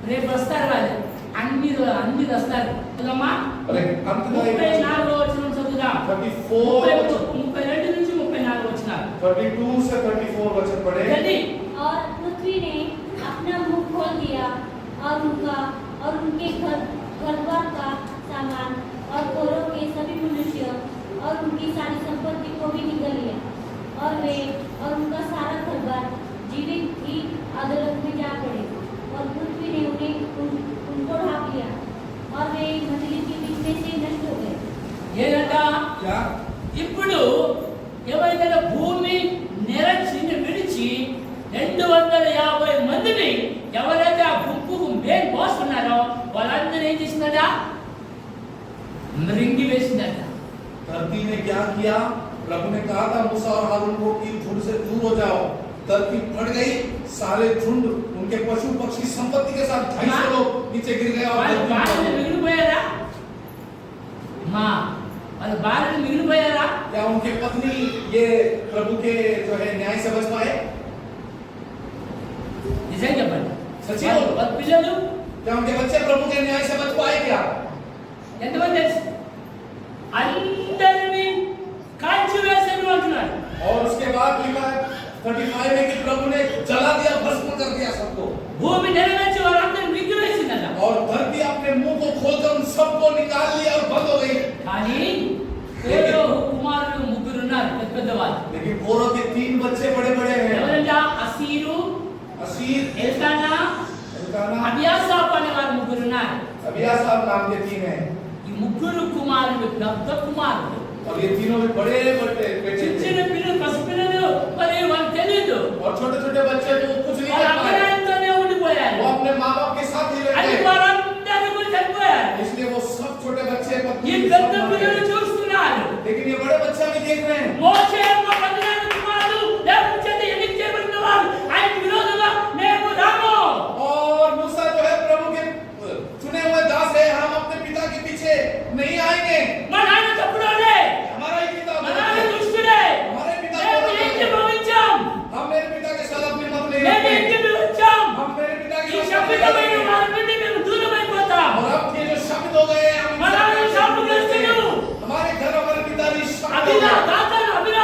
రేపు వస్తారు వాళ్ళు అన్ని వస్తారు కదమ్మా
और एक अंत का एक
34 వచనం చదువుదాం
34
32 నుంచి 34 వచనాలు
32 से 34 वचन पढ़े।
जल्दी
और पृथ्वी ने अपना मुंह खोल दिया और उनका और उनके घर द्वार का सामान और कोरों के सभी मनुष्य और उनकी सारी संपत्ति को भी निगल लिया, और वे और उनका सारा घर-बार जीवित ही अधोलोक में जा पड़े, और पृथ्वी ने उनको ढांप लिया और वे मछली के बीच में से नष्ट हो गए।
ఏంటంట
क्या?
ఇప్పుడు ఏమైతే భూమి నిరచిని విడిచి 250 మందిని ఎవరైతే ఆ గుంపుకు మెయిన్ బాస్ ఉన్నారో వాళ్ళందరూ ఏం చేసిందట మృంగి వేసిందట
धरती ने क्या किया? प्रभु ने कहा था मूसा और हारून को कि झुंड से दूर हो जाओ, धरती फट गई, सारे झुंड उनके पशु पक्षी संपत्ति के साथ 250 लोग नीचे गिर गए और
వాళ్ళ
धरती
భార్యలు
फट गई।
మిగిలిపోయారా వాళ్ళ భార్యలు మిగిలిపోయారా
क्या उनके पत्नी ये प्रभु के जो है न्याय से बच पाए?
నిజం చెప్పండి
సచి
వాళ్ళ పిల్లలు
क्या उनके बच्चे प्रभु के न्याय से बच पाए क्या?
ఎంతమంది తెలుసు అందరినీ కాల్చి వేసేది అంటున్నాడు
और उसके बाद लिखा है 35 में कि प्रभु ने जला दिया, भस्म कर दिया सबको,
భూమి నెరవేర్చి వాళ్ళందరినీ మింగి వేసిందట
और धरती अपने मुंह को खोलकर उन सबको निकाल लिया और बंद हो गई।
కానీ కోరహు కుమారులు ముగ్గురు ఉన్నారు పెద్ద పెద్దవాళ్ళు
लेकिन कोरह के 3 बच्चे बड़े बड़े हैं,
ఎవరంట అసీరు
असीर,
ఎల్కానా
एल्काना,
అబియాసాపు అనే వారు ముగ్గురు ఉన్నారు
अबियासाफ नाम के 3 हैं,
ఈ ముగ్గురు కుమారులు పెద్ద కుమారులు
और ये तीनों भी बड़े बड़े बेटे
చిన్న
थे,
పిల్లలు పసిపిల్లలు మరి వాళ్ళకి తెలియదు
और छोटे छोटे बच्चे तो कुछ नहीं
వాళ్ళ
कर पाए,
అమ్మగారితోనే ఉండిపోయారు
वो अपने माँ बाप के साथ ही
అది
रहते,
వారందరూ కూడా చనిపోయారు
इसलिए वो सब छोटे बच्चे
ఈ
पत्नी
పెద్ద
सब मर
పిల్లలు
गए।
చూస్తున్నారు
लेकिन ये बड़े बच्चे भी देख रहे हैं,
మోషే మా పెద్దనాన్న కుమారుడు దేవుని చేత ఎన్నిక చేయబడిన వారు ఆయనకు విరోధంగా మేము రాము
और मूसा जो है प्रभु के चुने हुए दास है, हम अपने पिता के पीछे नहीं आएंगे,
మా నాన్న తప్పుడోడే
हमारा ही पिता
మా
गलत
నాన్న
है,
దుష్టుడే
हमारे पिता
మేము
गलत है,
ఏకీభవించాం
हम मेरे पिता के साथ अपनी मत नहीं
మేము
रखते,
ఏకీభవించాం
हम मेरे पिता
ఈ
के साथ
శపితమైన
नहीं
వారి
रखते।
నుండి మేము దూరమైపోతాం
और अब ये जो शब्द हो गए हम
మా నాన్న శాపగ్రస్తుడు
हमारे घर हमारे पिताजी शब्द हो
అభిలా
गए।
తాతలు అభిలా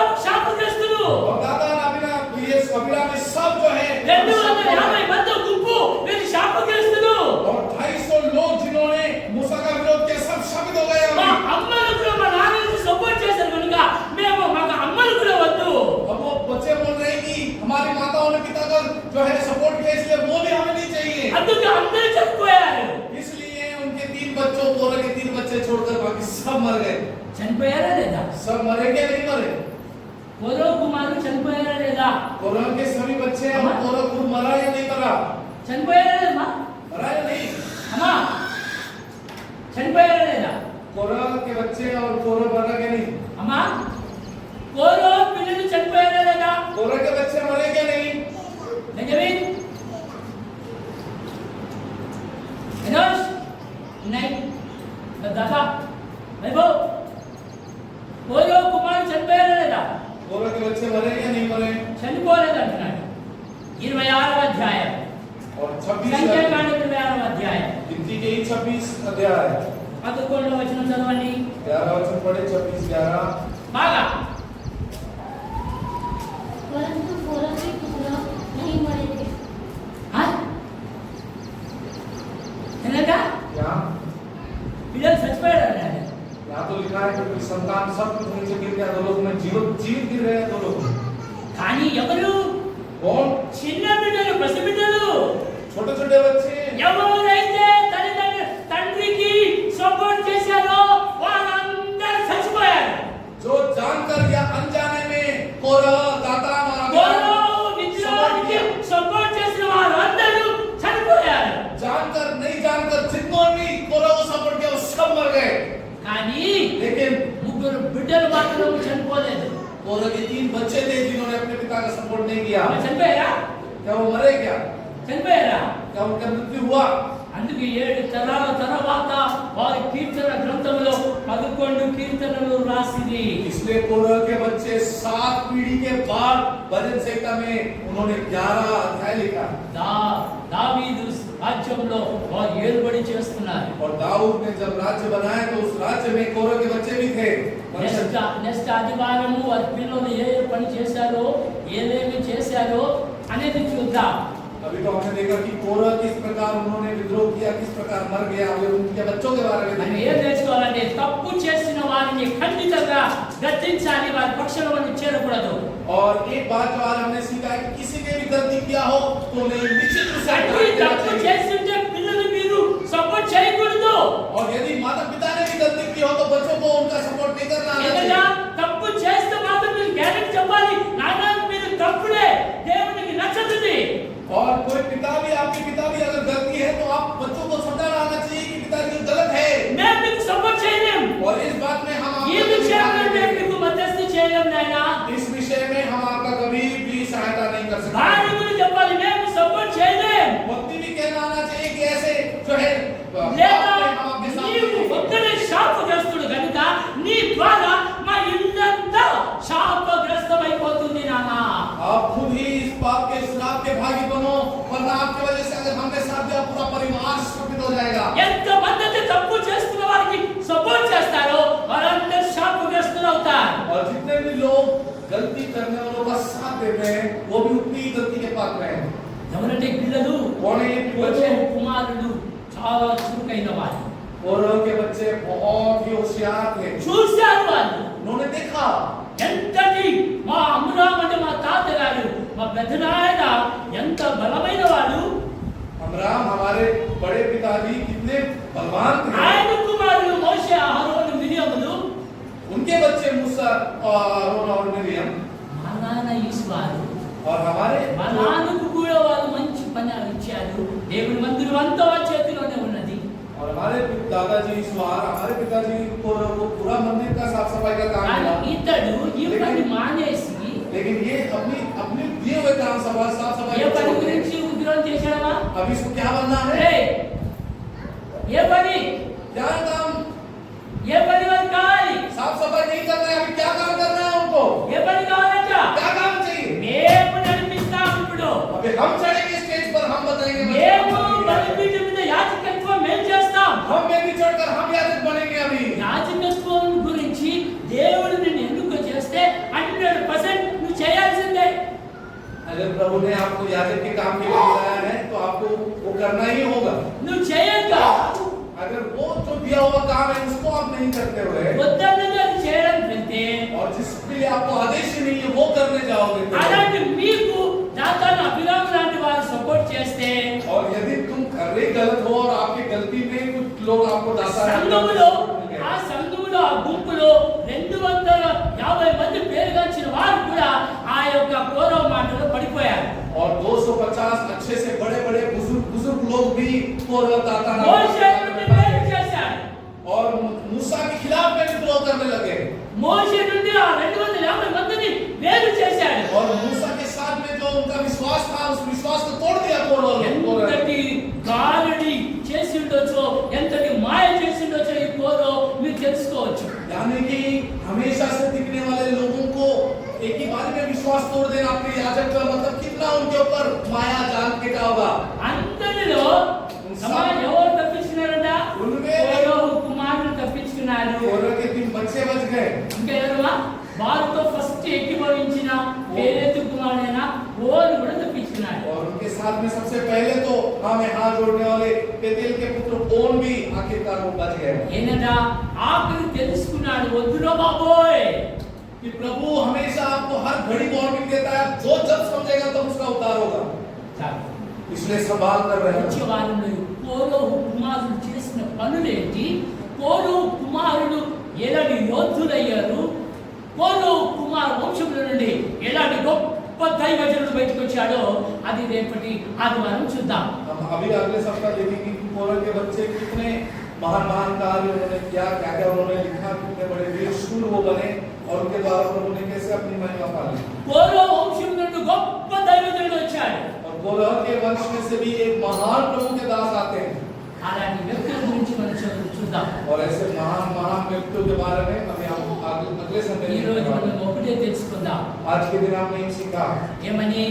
కోరో కుమారుడు చనిపోయారా లేదా?
कोरह के सभी बच्चे और कोरह खुद मरा या नहीं मरा?
చనిపోయారా లేదా?
मरा या नहीं?
అమ్మా చనిపోయారా లేదా?
कोरह के बच्चे और कोरह मरा क्या नहीं?
అమ్మా కోరో పిల్లలు చనిపోయారా లేదా?
कोरह के बच्चे मरे क्या नहीं?
బెంజమిన్ ఎనోష్ नहीं दादा వైభవ్ కోరో కుమారుడు చనిపోయారా లేదా?
कोरह के बच्चे मरे या नहीं मरे?
చనిపోలేదు అంటున్నాడు. 26వ అధ్యాయం
और 26
సంఖ్యాకాండం 26వ అధ్యాయం
गिनती के ही 26 अध्याय
11వ వచనం చదవండి
11 वचन पढ़े 26 11
బాగా.
परंतु कोरह के पुत्र नहीं मरे थे।
ఏంటంటే
यहाँ
పిల్లలు చచ్చిపోయారు అన్నాడు.
यहाँ तो लिखा है कि संतान सब नीचे गिर गया, दो लोग में जीवित गिर रहे हैं दो लोग।
కానీ ఎవరు?
कौन?
చిన్న బిడ్డలు, పసిబిడ్డలు.
छोटे छोटे बच्चे।
ఎవరైతే తండ్రికి సపోర్ట్ చేశారో వాళ్ళందరూ చచ్చిపోయారు.
जो जानकर या अनजाने में कोरह दातान और
కోరో
अबीराम
విగ్రహానికి సపోర్ట్ చేసిన వాళ్ళందరూ చనిపోయారు.
जानकर नहीं जानकर जितनों भी कोरह को सपोर्ट किया वो सब मर गए।
కానీ
लेकिन
ముగ్గురు బిడ్డలు మాత్రం చనిపోలేదు.
कोरह के 3 बच्चे थे जिन्होंने अपने पिता का सपोर्ट नहीं किया।
చనిపోయారా?
क्या वो मरे क्या?
చనిపోయారా?
क्या उनका मृत्यु हुआ?
అందుకే 7 తరాల తర్వాత వారి కీర్తన గ్రంథంలో 11 కీర్తనలు రాసింది.
इसलिए कोरह के बच्चे 7 पीढ़ी के बाद भजन संहिता में उन्होंने 11 अध्याय लिखा।
దావీదు రాజ్యంలో వారు ఏలుబడి చేస్తున్నారు.
और दाऊद ने जब राज्य बनाया तो उस राज्य में कोरह के बच्चे भी थे।
నెక్స్ట్ ఆదివారము వారి పిల్లలు ఏ పని చేశారో ఏమేమి చేశారో అనేది చూద్దాం.
अभी तो हमने देखा कि कोरह किस प्रकार उन्होंने विद्रोह किया, किस प्रकार मर गया, और उनके बच्चों के बारे में
మనం
देखेंगे।
ఏం నేర్చుకోవాలంటే తప్పు చేసిన వారిని ఖండితంగా గద్దించాలి, వారి పక్షంలో మనం చేరకూడదు.
और एक बात जो आज हमने सीखा है कि किसी ने भी गलती किया हो तो उन्हें निश्चित रूप से
తండ్రి
डांट देना
తప్పు
चाहिए।
చేస్తుంటే పిల్లలు మీరు సపోర్ట్ చేయకూడదు.
और यदि माता पिता ने भी गलती की हो तो बच्चों को उनका सपोर्ट नहीं करना आना
ఏదైనా
चाहिए।
తప్పు చేస్తే మాత్రం మీరు గ్యారెంటీ చెప్పాలి, నాన్న మీరు తప్పుడే, దేవునికి నచ్చదు.
और कोई पिता भी आपके पिता भी अगर गलती है तो आप बच्चों को समझाना आना चाहिए कि पिताजी गलत है।
మేము మీకు సపోర్ట్ చేయలేం,
और इस बात में हम
ఈ
आपका
విషయంలో మేము మీకు మధ్యస్థి చేయలేం నాయనా.
इस विषय में हम आपका कभी भी सहायता नहीं कर सकते।
భార్య గురించి చెప్పాలి, మేము సపోర్ట్ చేయలేం.
पत्नी भी कहना आना चाहिए कि ऐसे जो है
లేదా
हम आपके साथ
నీవు
नहीं हैं।
ఒక్కడే శాపగ్రస్తుడు కనుక నీ ద్వారా మా ఇల్లంతా శాపగ్రస్తమైపోతుంది నాన్న.
आप खुद ही इस पाप के श्राप के भागी बनो, वरना आपकी वजह से अगर हमने साथ दिया पूरा परिवार श्रापित हो जाएगा।
ఎంత మంది తప్పు చేస్తున్న వారికి సపోర్ట్ చేస్తారో వారందరూ శాపగ్రస్తులు అవుతారు.
और जितने भी लोग गलती करने वालों का साथ देते हैं वो भी उतनी ही गलती के पात्र हैं।
ఎవరంటే పిల్లలు?
कौन है ये बच्चे?
కుమారుడు చాలా చురుకైన వారు.
कोरह के बच्चे बहुत ही होशियार थे।
చూశారు వాళ్ళు.
उन्होंने देखा
ఎంతటి మా అమ్మురామ్ అంటే మా తాతగారు, మా పెద్దనాయన ఎంత బలమైన వాడు.
अमराम हमारे बड़े पिताजी कितने बलवान थे।
ఆయన కుమారులు మోషే, అహరోను, మిరియాములు.
उनके बच्चे मूसा और आरोन और मिरियम।
మా నాన్న ఈశ్వారు.
और हमारे
మా నాన్నకు కూడా వాళ్ళు మంచి పని ఇచ్చారు. దేవుని మందిరం అంతా వాళ్ళ చేతిలోనే ఉన్నది.
और हमारे दादाजी ईश्वर हमारे पिताजी को पूरा मंदिर का साफ सफाई का काम
కానీ
मिला।
ఇతడు ఈ పని మానేసి
लेकिन ये अपनी अपने दिए हुए काम साफ सफाई
ఏ
को
పని
छोड़ के
గురించి ఉద్యోగం చేశాడమా?
अब इसको क्या बनना है?
ఏయ్, ఏ పని
क्या काम?
ఏ పని వారికి కావాలి?
साफ सफाई नहीं करना है, अभी क्या काम करना है उनको?
ఏ పని కావాలంట?
क्या काम चाहिए?
మేము నడిపిస్తాం. ఇప్పుడు
अभी हम चढ़ेंगे स्टेज पर, हम बताएंगे
మేము బలిపీఠం మీద యాజకత్వం మేము చేస్తాం.
हम में भी चढ़कर हम याजक बनेंगे। अभी
యాజకత్వం గురించి దేవుడు నిన్ను ఎందుకు చేస్తే 100% నువ్వు చేయాల్సిందే.
अगर प्रभु ने आपको याजक के काम के लिए बुलाया है तो आपको वो करना ही होगा।
నువ్వు చేయక
अगर वो जो दिया हुआ काम है उसको आप नहीं करते हुए
వద్దన్నది అది చేయడం వెళ్తే
और जिसके लिए आपको आदेश ही नहीं है वो करने जाओगे तो
అలాంటి మీకు దాతాను అభిరామ్ లాంటి వారు సపోర్ట్ చేస్తే
और यदि तुम कर रहे गलत हो और आपकी गलती में कुछ लोग आपको दाता
సంఘములో ఆ గుంపులో 250 మంది పేరుగాంచిన వారు
एक ही बार में विश्वास तोड़ देना आपके याजक का मतलब कितना उनके ऊपर माया जाल फेंका होगा।
అందరిలో ఎవరు తప్పించుకున్నారంట? కోరహు కుమారులు తప్పించుకున్నారు.
कोरह के 3 बच्चे बच गए।
ఇంకా ఎవరు వారితో ఫస్ట్ ఏకీభవించిన పేరెత్తు కుమారుడైన ఓరు కూడా తప్పించుకున్నాడు.
और उनके साथ में सबसे पहले तो हमें हाथ जोड़ने वाले बेतेल के पुत्र ओन भी आखिरकार वो बच गए।
ఏంటంట? ఆఖరి తెలుసుకున్నాడు, వద్దురా బాబోయ్,
कि प्रभु हमेशा आपको हर घड़ी वार्निंग देता है, जो जब समझेगा तब उसका उद्धार होगा।
చాలు.
इसलिए सवाल कर रहे
వచ్చే
हैं
వారంలో కోరహు కుమారులు చేసిన పనులేంటి? కోరహు కుమారులు ఎలాంటి యోధులయ్యారు? కోరహు కుమార్ వంశంలో నుండి ఎలాంటి గొప్ప దైవజనుడు బయటకు వచ్చాడో అది రేపటి ఆదివారం చూద్దాం.
हम अभी अगले सप्ताह देखेंगे कि कोरह के बच्चे कितने महान महान कार्य उन्होंने किया, क्या क्या उन्होंने लिखा, कितने बड़े वीर शूर वो बने और उनके द्वारा प्रभु ने कैसे अपनी महिमा पाली।
కోరహు వంశం నుండి గొప్ప దైవజనుడు వచ్చాడు.
और कोरह के वंश में से भी एक महान प्रभु के दास आते हैं।
అలాంటి వ్యక్తుల గురించి మనం చూద్దాం.
और ऐसे महान महान व्यक्तियों के बारे में हमें अगले संडे
ఈ రోజు మనం ఒకటే తెలుసుకుందాం.
आज के दिन आपने एक सीखा
ఏమని?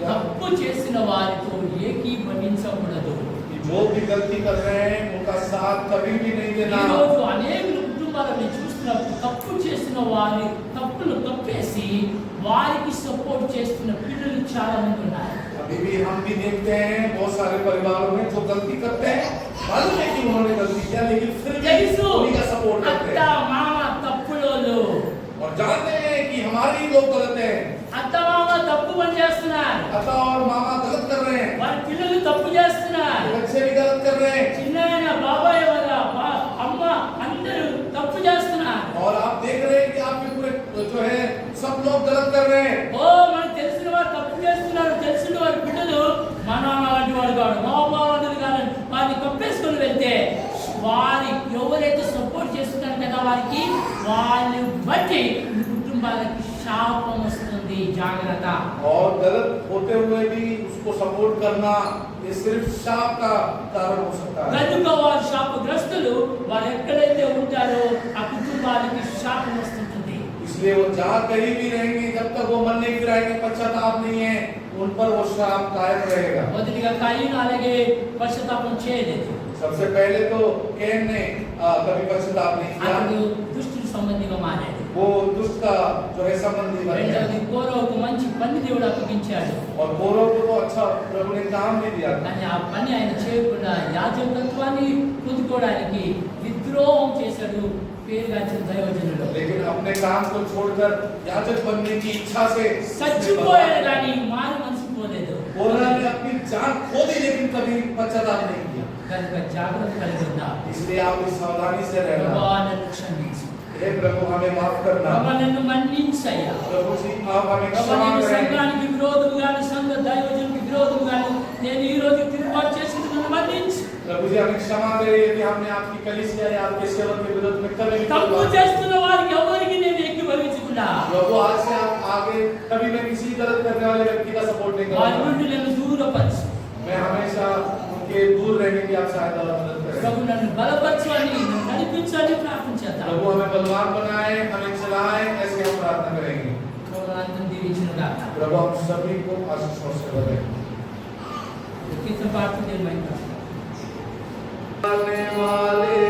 తప్పు చేసిన వారితో ఏకీభవించకూడదు.
कि जो भी गलती कर रहे हैं उनका साथ कभी भी नहीं
ఈ
देना।
రోజు అనేక కుటుంబాలను చూస్తున్నప్పుడు తప్పు చేసిన వారి తప్పులు తప్పేసి వారికి సపోర్ట్ చేస్తున్న పిల్లలు చాలా మంది ఉన్నారు.
अभी भी हम भी देखते हैं बहुत सारे परिवारों में जो गलती करते हैं, मालूम है कि उन्होंने गलती किया लेकिन फिर भी
తెలుసు
उन्हीं का सपोर्ट करते
అత్త
हैं
మామ తప్పులోళ్ళు,
और जानते हैं कि हमारे ही लोग गलत हैं।
అత్త మామ తప్పు పని చేస్తున్నారు,
अता और मामा गलत कर रहे हैं,
వారి పిల్లలు తప్పు చేస్తున్నారు,
बच्चे भी गलत कर रहे हैं
చిన్నాయన బాబాయ్ వల్ల అమ్మ అందరూ తప్పు చేస్తున్నారు.
और आप देख रहे हैं कि आपके पूरे जो है सब लोग गलत कर रहे हैं।
ఓ మనకు తెలిసిన వారు తప్పు చేస్తున్నారు, తెలిసిన వారి బిడ్డలు మా నాన్న లాంటి వాడు కాదు, మా అమ్మ లాంటిది కాదని వారిని కప్పేసుకొని వెళ్తే వారి ఎవరైతే సపోర్ట్ చేస్తున్నారు కదా వారికి వాళ్ళని బట్టి కుటుంబాలకి శాపం వస్తుంది. జాగ్రత్త.
और गलत होते हुए भी उसको सपोर्ट करना ये सिर्फ शाप का कारण हो सकता है।
కనుక వారు శాపగ్రస్తులు, వారు ఎక్కడైతే ఉంటారో ఆ కుటుంబాలకి శాపం వస్తుంటుంది.
इसलिए वो जहाँ कहीं भी रहेंगे जब तक वो मन नहीं फिराएंगे, पश्चाताप नहीं है, उन पर वो श्राप कायम रहेगा।
మొదటిగా కయీను అలాగే పశ్చాత్తాపం చేయలేదు.
सबसे पहले तो कैन ने कभी पश्चाताप नहीं किया,
అతడు దుష్టుడి సంబంధిగా మారాడు.
वो दुष्ट का जो है संबंधी बन गया।
రెండవది కోరహుకు మంచి పని దేవుడు అప్పగించాడు.
और कोरह को तो अच्छा प्रभु ने काम भी दिया था,
కానీ ఆ పని ఆయన చేయకుండా యాజకత్వాన్ని పొందుకోవడానికి విద్రోహం చేశాడు పేరుగాంచిన దైవజనుడు.
लेकिन अपने काम को छोड़कर याजक बनने की इच्छा से
చచ్చిపోయాడు కానీ మారు మనసు పోలేదు.
कोरह ने अपनी जान खो दी लेकिन कभी पश्चाताप नहीं किया।
కనుక జాగ్రత్త కలిగి ఉందా.
इसलिए आप इस सावधानी से रहना।
ప్రభా నన్ను క్షమించు,
हे प्रभु हमें माफ करना।
ప్రభా నన్ను మన్నించయ్యా,
प्रभु जी आप हमें
ప్రభా
क्षमा
నేను
करें।
సంఘానికి విరోధముగాను సంఘ దైవజనునికి విరోధముగాను నేను ఈ రోజు తిరుగుబాటు చేసిన నన్ను మన్నించు.
प्रभु जी हमें क्षमा करें यदि हमने आपकी कलीसिया या आपके सेवक के विरोध में कभी भी
తప్పు చేస్తున్న వారికి ఎవరికి నేను ఏకీభవించకుండా
प्रभु आज से आप आगे कभी मैं किसी गलत करने वाले व्यक्ति का सपोर्ट नहीं
వారి
करूंगा।
నుండి నన్ను దూరపరచు.
मैं हमेशा उनके दूर रहने की आप सहायता और मदद करें।
ప్రభు నన్ను బలపరచు అని నన్ను నడిపించు అని ప్రార్థన చేద్దాం.
प्रभु हमें बलवान बनाए, हमें चलाए, ऐसे हम प्रार्थना करेंगे।
ప్రభువునందు దీవించును గాక.
प्रभु हम सभी को आशीषों से भरें।
కీర్తన పాడుతూ దేవుని మహిమ
आने वाले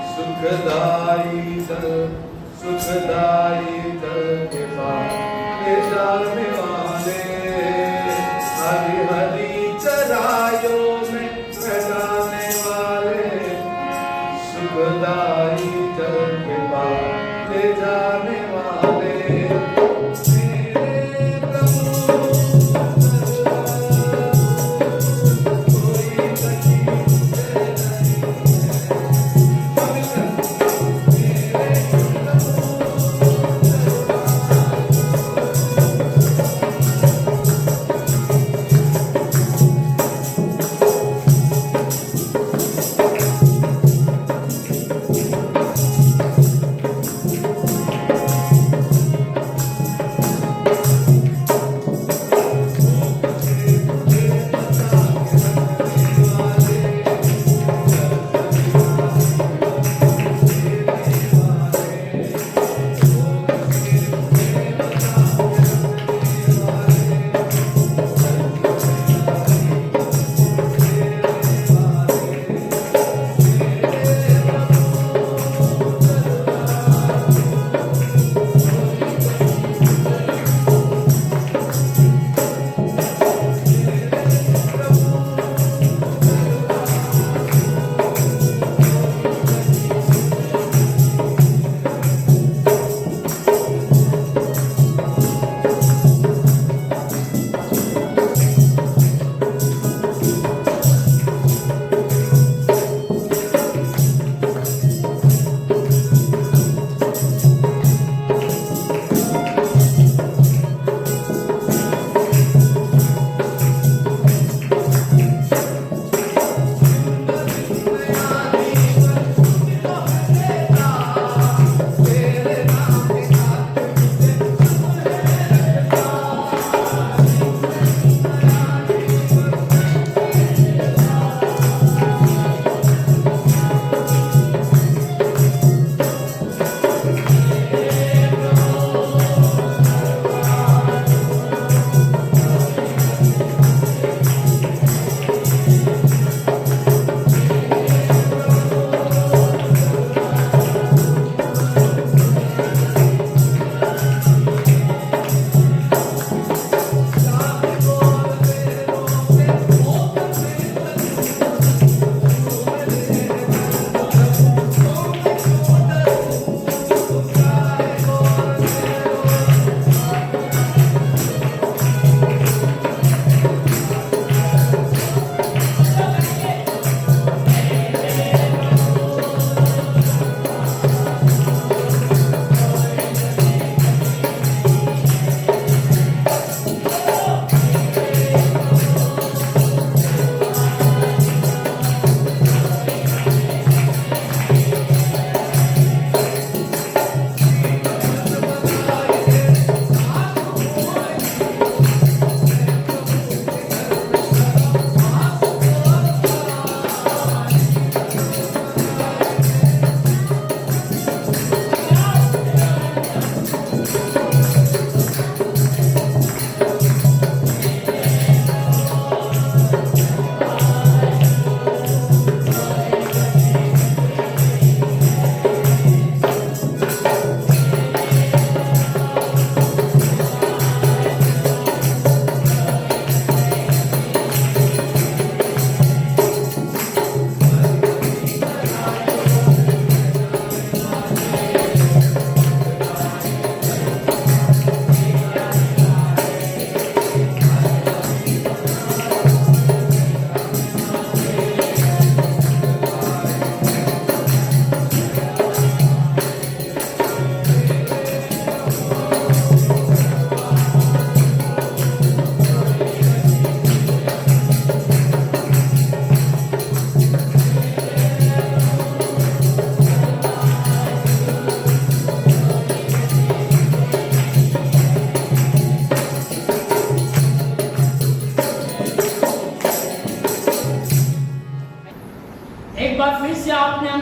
सुखदाई दल के पास ले जाने वाले, हरी हरी चराइयों में लगाने वाले, सुखदाई दल के पास ले जाने वाले मेरे प्रभु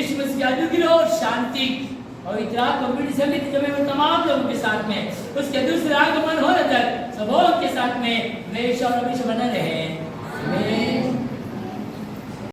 यीशु मसीह की अनुग्रह और शांति और इतना कम्युनिटी समिति जब में तमाम लोगों के साथ में उसके दूसरे आगमन होने तक सबों के साथ में हमेशा और हमेशा बना रहे।